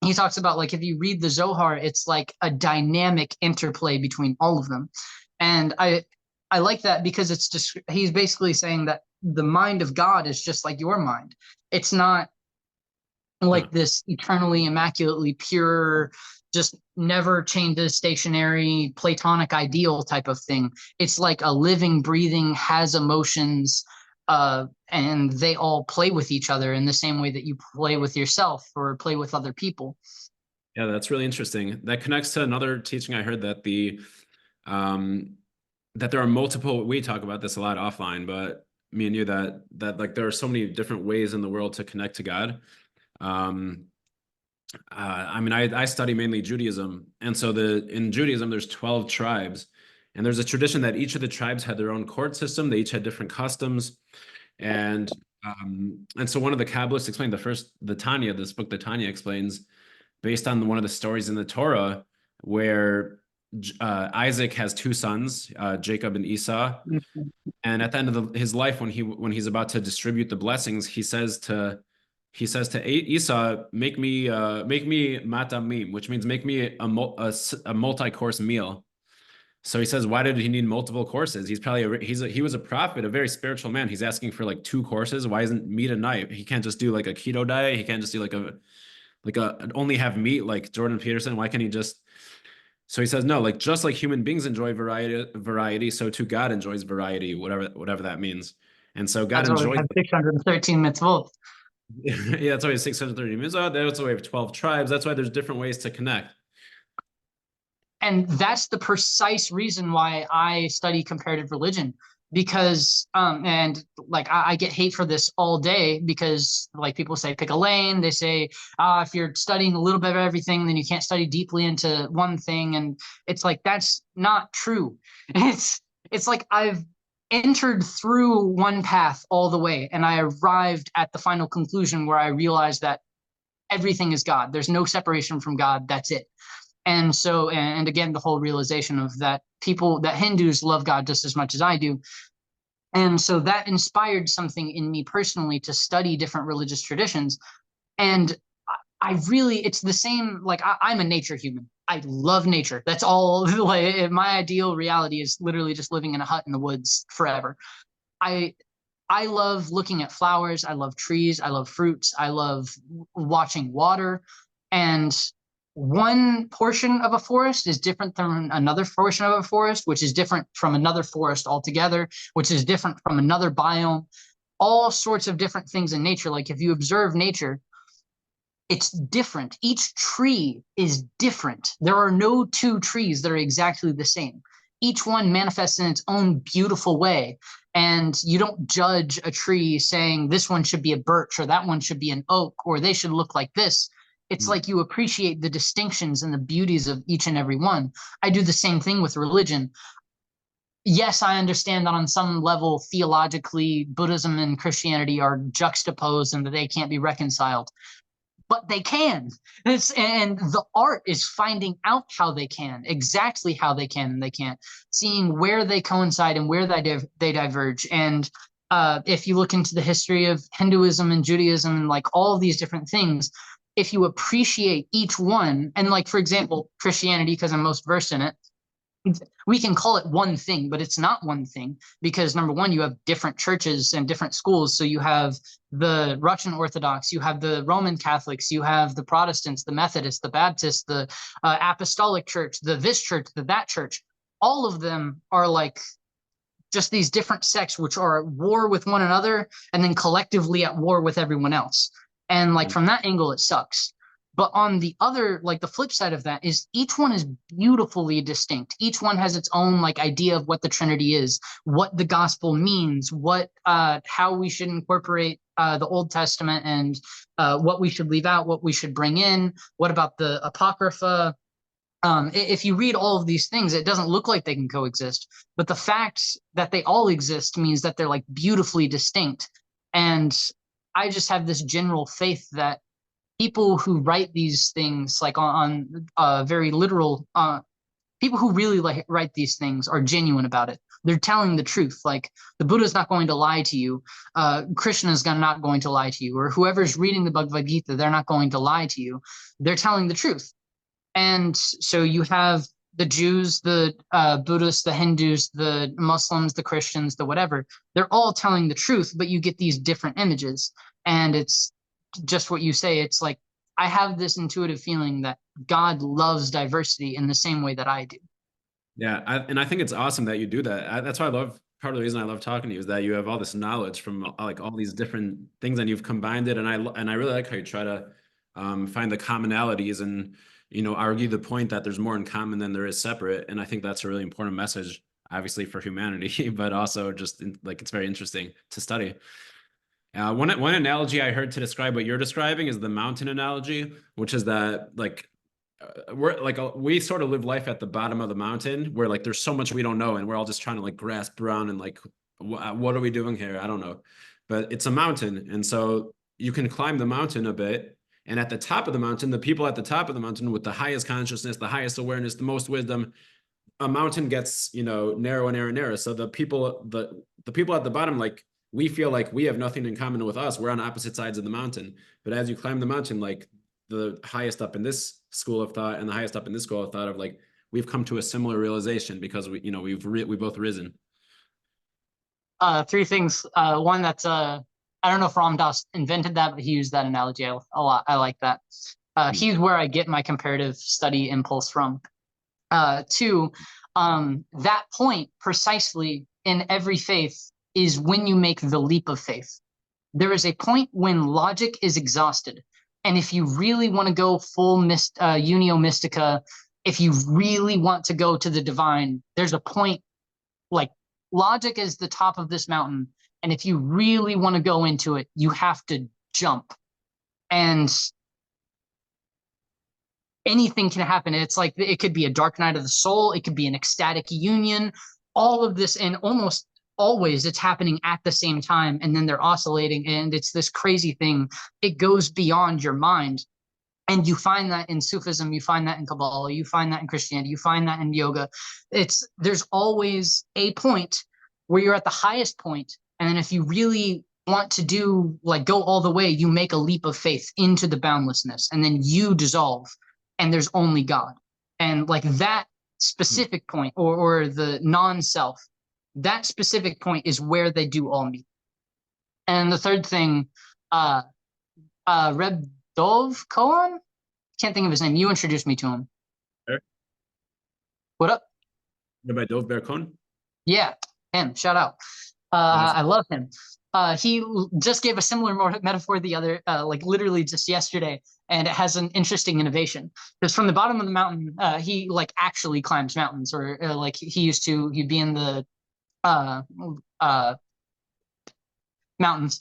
he talks about like if you read the Zohar, it's like a dynamic interplay between all of them. And I like that because it's just he's basically saying that the mind of God is just like your mind. It's not like this eternally immaculately pure, just never changes, stationary, Platonic ideal type of thing. It's like a living, breathing, has emotions, and they all play with each other in the same way that you play with yourself or play with other people. Yeah, that's really interesting. That connects to another teaching I heard that that there are multiple, we talk about this a lot offline, but me and you, that like there are so many different ways in the world to connect to God. I mean, I study mainly Judaism. And so in Judaism, there's 12 tribes. And there's a tradition that each of the tribes had their own court system. They each had different customs. And so one of the Kabbalists explained the Tanya, this book, the Tanya explains, based on one of the stories in the Torah, where Isaac has two sons, Jacob and Esau. And at the end of his life, when he's about to distribute the blessings, he says to Esau, make me matamim, which means make me a multi-course meal. So he says, why did he need multiple courses? He's probably he was a prophet, a very spiritual man. He's asking for like 2 courses. Why isn't meat a night? He can't just do like a keto diet. He can't just do like only have meat like Jordan Peterson. Why can't he just? So he says, no, like just like human beings enjoy variety, so too God enjoys variety, whatever that means. And so God That's enjoys 613 mitzvot. Yeah, that's why we have 630 mitzvot. That's why we have 12 tribes. That's why there's different ways to connect. And that's the precise reason why I study comparative religion, because and like I get hate for this all day, because like people say pick a lane. They say if you're studying a little bit of everything, then you can't study deeply into one thing. And it's like that's not true. It's like I've entered through one path all the way and I arrived at the final conclusion where I realized that everything is God. There's no separation from God. That's it. And so, and again, the whole realization of that Hindus love God just as much as I do. And so that inspired something in me personally to study different religious traditions. And it's the same, like I'm a nature human. I love nature. That's all. Like, my ideal reality is literally just living in a hut in the woods forever. I love looking at flowers. I love trees. I love fruits. I love watching water. And one portion of a forest is different from another portion of a forest, which is different from another forest altogether, which is different from another biome. All sorts of different things in nature. Like if you observe nature, it's different. Each tree is different. There are no 2 trees that are exactly the same. Each one manifests in its own beautiful way. And you don't judge a tree saying this one should be a birch or that one should be an oak or they should look like this. It's like you appreciate the distinctions and the beauties of each and every one. I do the same thing with religion. Yes, I understand that on some level, theologically, Buddhism and Christianity are juxtaposed and that they can't be reconciled. But they can. And the art is finding out how they can, exactly how they can and they can't, seeing where they coincide and where they diverge. And if you look into the history of Hinduism and Judaism and like all of these different things, if you appreciate each one, and like, for example, Christianity, because I'm most versed in it, we can call it one thing, but it's not one thing because number one, you have different churches and different schools. So you have the Russian Orthodox, you have the Roman Catholics, you have the Protestants, the Methodists, the Baptists, the Apostolic Church, this church, that church. All of them are like just these different sects which are at war with one another and then collectively at war with everyone else. And like from that angle, it sucks. But on the other, like the flip side of that is each one is beautifully distinct. Each one has its own like idea of what the Trinity is, what the gospel means, how we should incorporate the Old Testament and what we should leave out, what we should bring in, what about the Apocrypha. If you read all of these things, it doesn't look like they can coexist. But the fact that they all exist means that they're like beautifully distinct. And I just have this general faith that people who write these things, like on very literal, people who really like write these things are genuine about it. They're telling the truth. Like the Buddha's not going to lie to you. Krishna's not going to lie to you, or whoever's reading the Bhagavad Gita, they're not going to lie to you. They're telling the truth. And so you have the Jews, the Buddhists, the Hindus, the Muslims, the Christians, the whatever. They're all telling the truth, but you get these different images. And it's just what you say. It's like, I have this intuitive feeling that God loves diversity in the same way that I do. Yeah, and I think it's awesome that you do that. That's why I love, part of the reason I love talking to you is that you have all this knowledge from like all these different things and you've combined it. And I really like how you try to find the commonalities and, you know, argue the point that there's more in common than there is separate. And I think that's a really important message, obviously for humanity, but also just like, it's very interesting to study. One analogy I heard to describe what you're describing is the mountain analogy, which is that like we sort of live life at the bottom of the mountain where like there's so much we don't know and we're all just trying to like grasp around and like what are we doing here? I don't know, but it's a mountain, and so you can climb the mountain a bit, and at the top of the mountain, the people at the top of the mountain with the highest consciousness, the highest awareness, the most wisdom, a mountain gets, you know, narrow and narrow and narrow. So the people at the bottom, like we feel like we have nothing in common with us. We're on opposite sides of the mountain. But as you climb the mountain, like the highest up in this school of thought and the highest up in this school of thought of like, we've come to a similar realization because we, you know, we've both risen. Three things. One that's I don't know if Ram Dass invented that, but he used that analogy a lot. I like that. He's where I get my comparative study impulse from. Two, that point precisely in every faith is when you make the leap of faith. There is a point when logic is exhausted. And if you really want to go full unio mystica, if you really want to go to the divine, there's a point, like logic is the top of this mountain. And if you really want to go into it, you have to jump. And anything can happen. It's like, it could be a dark night of the soul. It could be an ecstatic union. All of this, and almost always it's happening at the same time, and then they're oscillating, and it's this crazy thing. It goes beyond your mind, and you find that in Sufism, you find that in Kabbalah, you find that in Christianity, you find that in yoga. There's always a point where you're at the highest point, and then if you really want to do, like, go all the way, you make a leap of faith into the boundlessness, and then you dissolve, and there's only God. And like that specific point, or the non-self, that specific point is where they do all meet. And the third thing, Reb Dov Kohan? Can't think of his name. You introduced me to him. Sure. What up? Rabbi Dov Berkon? Yeah, him. Shout out. I love him. He just gave a similar metaphor the other, like literally just yesterday, and it has an interesting innovation. Because from the bottom of the mountain, he like actually climbs mountains, or like he'd be in the mountains.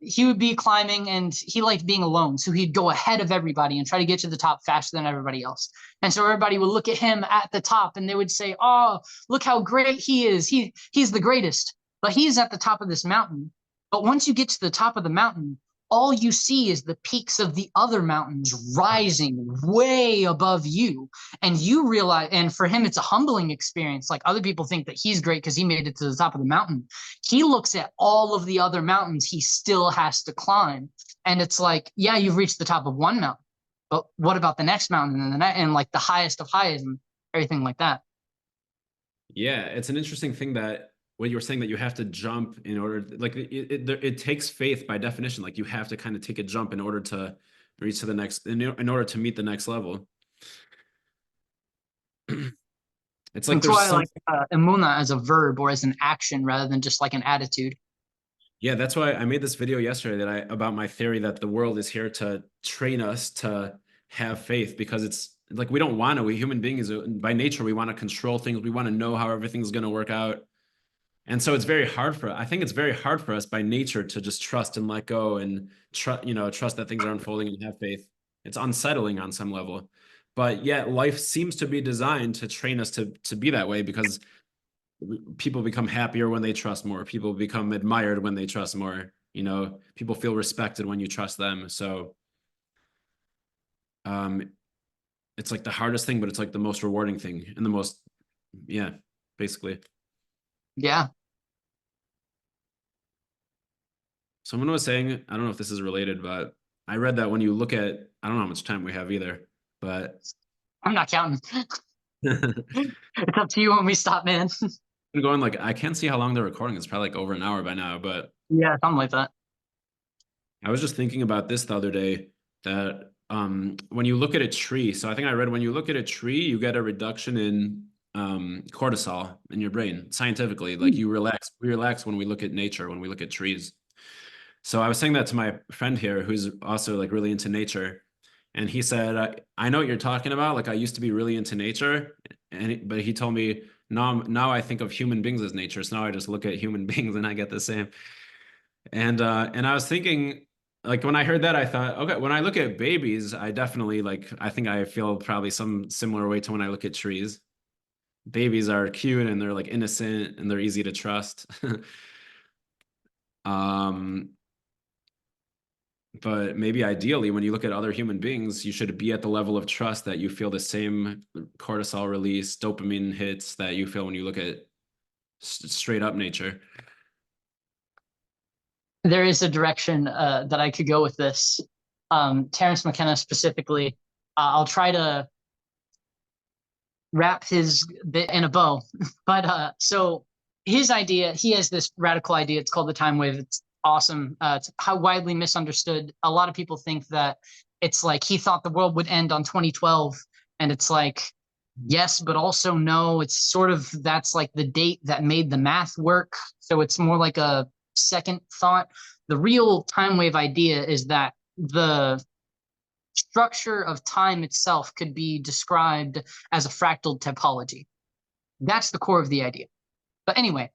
He would be climbing, and he liked being alone, so he'd go ahead of everybody and try to get to the top faster than everybody else. And so everybody would look at him at the top, and they would say, "Oh, look how great he is! He's the greatest." But he's at the top of this mountain. But once you get to the top of the mountain, all you see is the peaks of the other mountains rising way above you. And you realize, and for him, it's a humbling experience. Like, other people think that he's great because he made it to the top of the mountain. He looks at all of the other mountains he still has to climb. And it's like, yeah, you've reached the top of one mountain, but what about the next mountain and like the highest of highs and everything like that? Yeah, it's an interesting thing that what you were saying, that you have to jump in order, like it takes faith by definition. Like you have to kind of take a jump in order to reach to the next, in order to meet the next level. It's like that's why I like emuna as a verb or as an action rather than just like an attitude. Yeah, that's why I made this video yesterday about my theory that the world is here to train us to have faith, because it's like we don't want to. We human beings, by nature, we want to control things. We want to know how everything's going to work out. And so it's very hard I think it's very hard for us by nature to just trust and let go and trust that things are unfolding and have faith. It's unsettling on some level, but yet life seems to be designed to train us to be that way, because people become happier when they trust more. People become admired when they trust more. You know, people feel respected when you trust them. So it's like the hardest thing, but it's like the most rewarding thing and the most, yeah, basically. Yeah. Someone was saying, I don't know if this is related, but I read that when you look at, I don't know how much time we have either, but I'm not counting. It's up to you when we stop, man. I'm going like, I can't see how long they're recording. It's probably like over an hour by now, but Yeah, something like that. I was just thinking about this the other day that when you look at a tree, so I think I read when you look at a tree, you get a reduction in cortisol in your brain scientifically. Like we relax when we look at nature, when we look at trees. So I was saying that to my friend here, who's also like really into nature, and he said, "I know what you're talking about. Like I used to be really into nature, but he told me now I think of human beings as nature. So now I just look at human beings and I get the same." And I was thinking, like when I heard that, I thought, okay, when I look at babies, I definitely like I think I feel probably some similar way to when I look at trees. Babies are cute and they're like innocent and they're easy to trust. um But maybe ideally, when you look at other human beings, you should be at the level of trust that you feel the same cortisol release, dopamine hits that you feel when you look at straight up nature. There is a direction that I could go with this. Terence McKenna specifically. I'll try to wrap his bit in a bow. But so his idea, he has this radical idea. It's called the time wave. It's awesome. It's how widely misunderstood. A lot of people think that it's like he thought the world would end on 2012, and it's like yes, but also no. It's sort of that's like the date that made the math work. So it's more like a second thought. The real time wave idea is that the structure of time itself could be described as a fractal topology. That's the core of the idea. But anyway,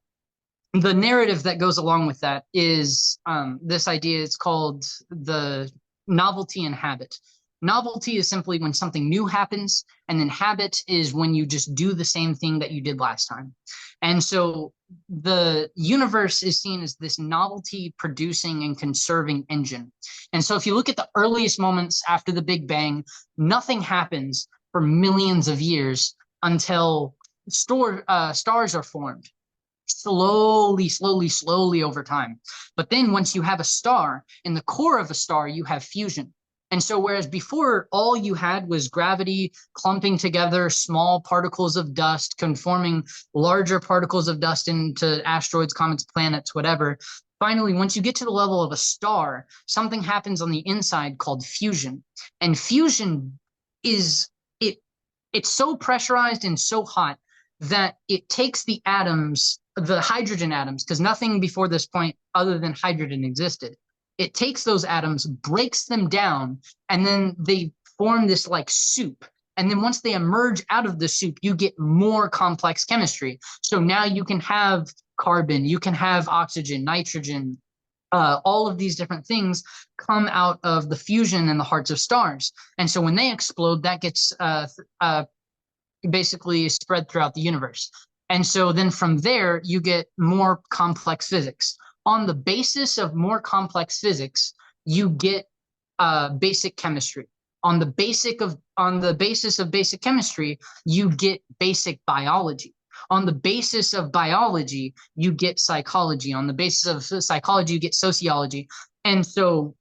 the narrative that goes along with that is this idea. It's called the novelty and habit. Novelty is simply when something new happens, and then habit is when you just do the same thing that you did last time. And so the universe is seen as this novelty producing and conserving engine. And so if you look at the earliest moments after the Big Bang, nothing happens for millions of years until stars are formed slowly over time. But then once you have a star, in the core of a star, you have fusion. And so whereas before all you had was gravity clumping together small particles of dust, conforming larger particles of dust into asteroids, comets, planets, whatever, finally, once you get to the level of a star, something happens on the inside called fusion. And fusion is it's so pressurized and so hot that it takes the atoms, the hydrogen atoms, because nothing before this point other than hydrogen existed. It takes those atoms, breaks them down, and then they form this like soup. And then once they emerge out of the soup, you get more complex chemistry. So now you can have carbon, you can have oxygen, nitrogen, all of these different things come out of the fusion in the hearts of stars. And so when they explode, that gets basically spread throughout the universe. And so then from there, you get more complex physics. On the basis of more complex physics, you get basic chemistry. On the basis of basic chemistry, you get basic biology. On the basis of biology, you get psychology. On the basis of psychology, you get sociology. And so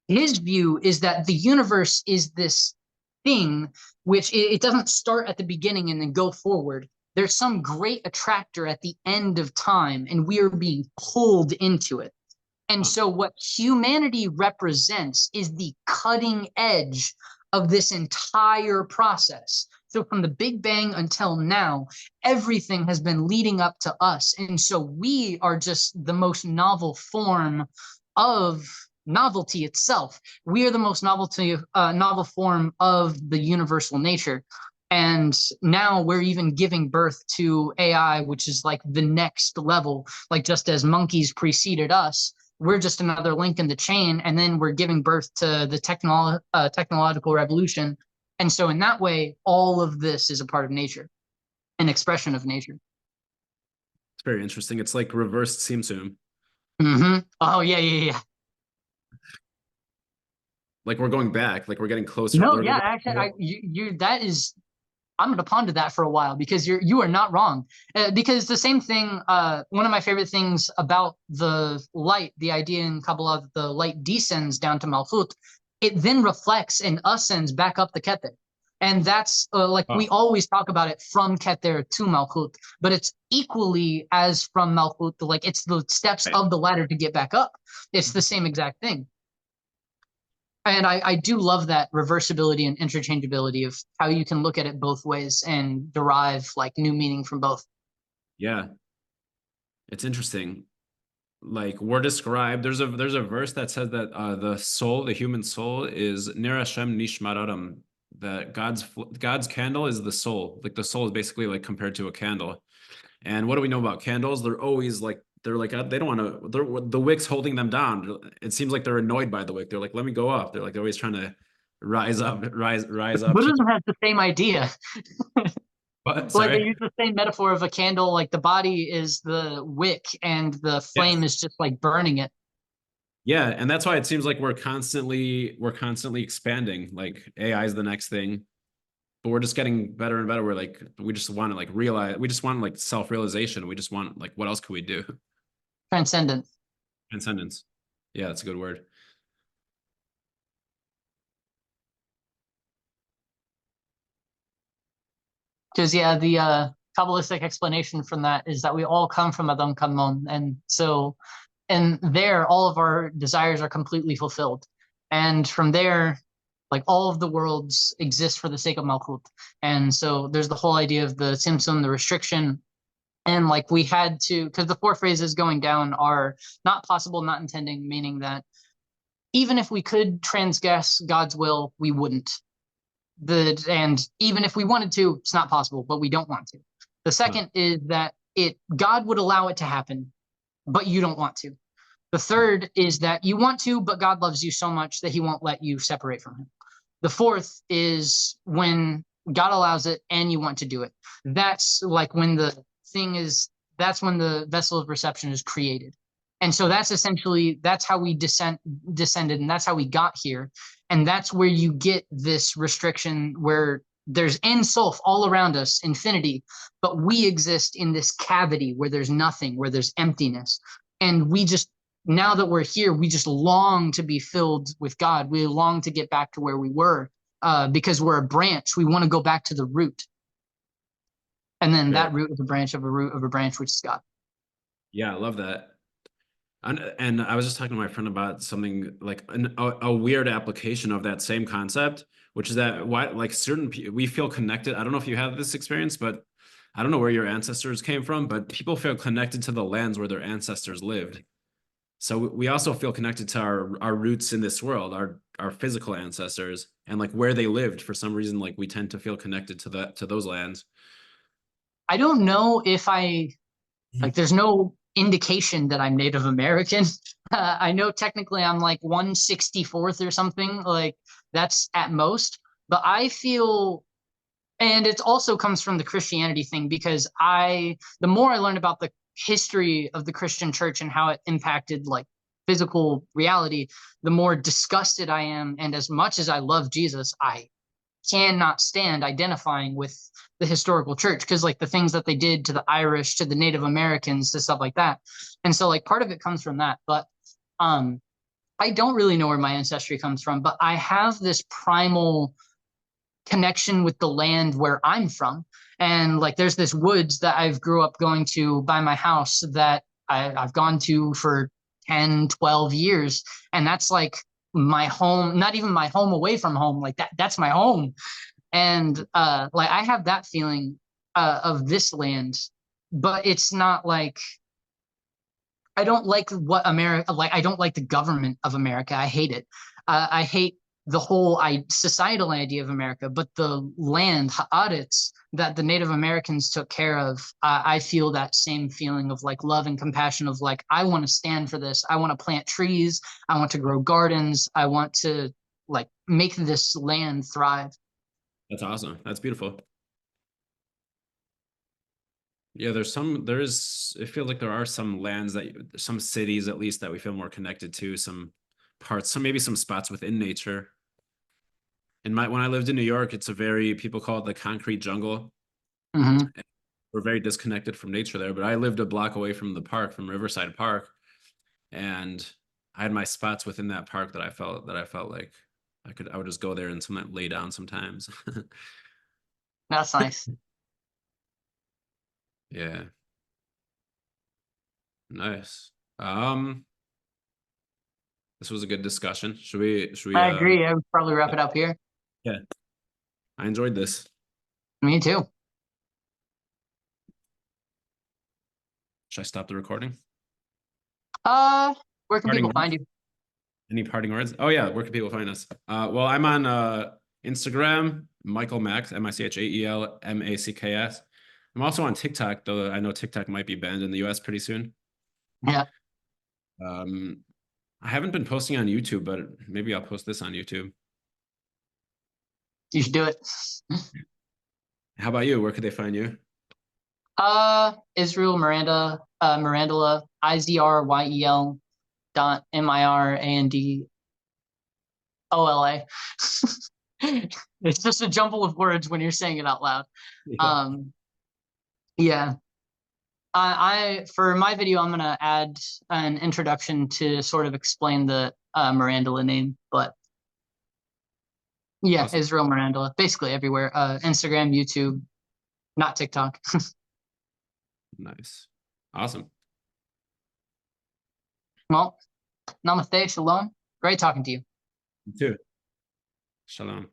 his view is that the universe is this thing which it doesn't start at the beginning and then go forward. There's some great attractor at the end of time, and we are being pulled into it. And so what humanity represents is the cutting edge of this entire process. So from the Big Bang until now, everything has been leading up to us. And so we are just the most novel form of novelty itself. We are the most novel form of the universal nature. And now we're even giving birth to AI, which is like the next level. Like just as monkeys preceded us, we're just another link in the chain. And then we're giving birth to the technological revolution. And so in that way, all of this is a part of nature, an expression of nature. It's very interesting. It's like reversed Simsum. Oh yeah, yeah, yeah. Like we're going back, like we're getting closer. No, yeah, actually, you that is I'm going to ponder that for a while because you are not wrong. Because the same thing, one of my favorite things about the light, the idea in Kabbalah that the light descends down to Malchut, it then reflects and ascends back up the Keter. And that's like we Oh, always talk about it from Keter to Malchut, but it's equally as from Malchut, like it's the steps right. of the ladder to get back up. It's the same exact thing. And I do love that reversibility and interchangeability of how you can look at it both ways and derive like new meaning from both. Yeah, it's interesting. Like we're described. There's a verse that says that the soul, the human soul, is Ner Hashem Nishmat Adam. That God's candle is the soul. Like the soul is basically like compared to a candle. And what do we know about candles? They're always like they don't want to. The wick's holding them down. It seems like they're annoyed by the wick. They're like, let me go up. They're always trying to rise up to. Buddhism has the same idea. What? Like they Sorry. use the same metaphor of a candle, like the body is the wick and the flame Yes. is just like burning it. Yeah, and that's why it seems like we're constantly expanding. Like AI is the next thing, but we're just getting better and better. We're like we just want to like realize we just want like self-realization. We just want like what else could we do? Transcendence. Transcendence. Yeah, that's a good word. Because yeah, the Kabbalistic explanation from that is that we all come from Adam Kadmon, and so and there all of our desires are completely fulfilled, and from there, like all of the worlds exist for the sake of Malkut, and so there's the whole idea of the Tzimtzum, the restriction, and like we had to because the four phrases going down are not possible, not intending, meaning that even if we could transgress God's will, we wouldn't and even if we wanted to, it's not possible, but we don't want to. The Huh. second is that it God would allow it to happen, but you don't want to. The third is that you want to, but God loves you so much that he won't let you separate from him. The fourth is when God allows it and you want to do it. That's like when the thing is, that's when the vessel of perception is created. And so that's essentially, that's how we descended and that's how we got here. And that's where you get this restriction where there's Ein Sof all around us, infinity, but we exist in this cavity where there's nothing, where there's emptiness. And we just now that we're here, we just long to be filled with God. We long to get back to where we were because we're a branch. We want to go back to the root. And then Right. that root is a branch of a root of a branch, which is God. Yeah, I love that. And I was just talking to my friend about something like a weird application of that same concept, which is that why like we feel connected. I don't know if you have this experience, but I don't know where your ancestors came from, but people feel connected to the lands where their ancestors lived. So we also feel connected to our roots in this world, our physical ancestors, and like where they lived. For some reason, like we tend to feel connected to those lands. I don't know if like, there's no indication that I'm Native American. I know technically I'm like 164th or something, like that's at most. But I feel and it also comes from the Christianity thing because the more I learned about the history of the Christian church and how it impacted like physical reality, the more disgusted I am. And as much as I love Jesus, I cannot stand identifying with the historical church because like the things that they did to the Irish, to the Native Americans, to stuff like that. And so like part of it comes from that. But um I don't really know where my ancestry comes from, but I have this primal connection with the land where I'm from. And like there's this woods that I've grew up going to by my house that I've gone to for 10, 12 years. And that's like my home, not even my home away from home. Like that's my home. And like I have that feeling of this land, but it's not like I don't like what America like. I don't like the government of America. I hate it. I hate the whole societal idea of America, but the land, ha'aretz, that the Native Americans took care of, I feel that same feeling of like love and compassion of like, I want to stand for this. I want to plant trees. I want to grow gardens. I want to like make this land thrive. That's awesome. That's beautiful. Yeah, there is, it feels like there are some lands some cities at least that we feel more connected to, some parts, maybe some spots within nature. When I lived in New York, people call it the concrete jungle. Hmm. We're very disconnected from nature there, but I lived a block away from the park, from Riverside Park, and I had my spots within that park that I felt like I would just go there and lay down sometimes. That's nice. Yeah. Nice. This was a good discussion. Should we I agree. I would probably wrap it up here. yeah. I enjoyed this. Me too. Should I stop the recording? Where can Parting people find words? you? Any parting words? Oh yeah, where can people find us? Well, I'm on Instagram, Michael Max, MichaelMacks. I'm also on TikTok, though I know TikTok might be banned in the US pretty soon. Yeah, I haven't been posting on YouTube, but maybe I'll post this on YouTube. you should do it. How about you? Where could they find you? Israel Miranda, Mirandala, IZRYEL .MIRANDOLA. It's just a jumble of words when you're saying it out loud. Yeah. Yeah. I for my video, I'm gonna add an introduction to sort of explain the Mirandala name, but yeah, Awesome. Israel Mirandala, basically everywhere. Instagram, YouTube, not TikTok. Nice. Awesome. Well, namaste, shalom. Great talking to you. You too. Shalom.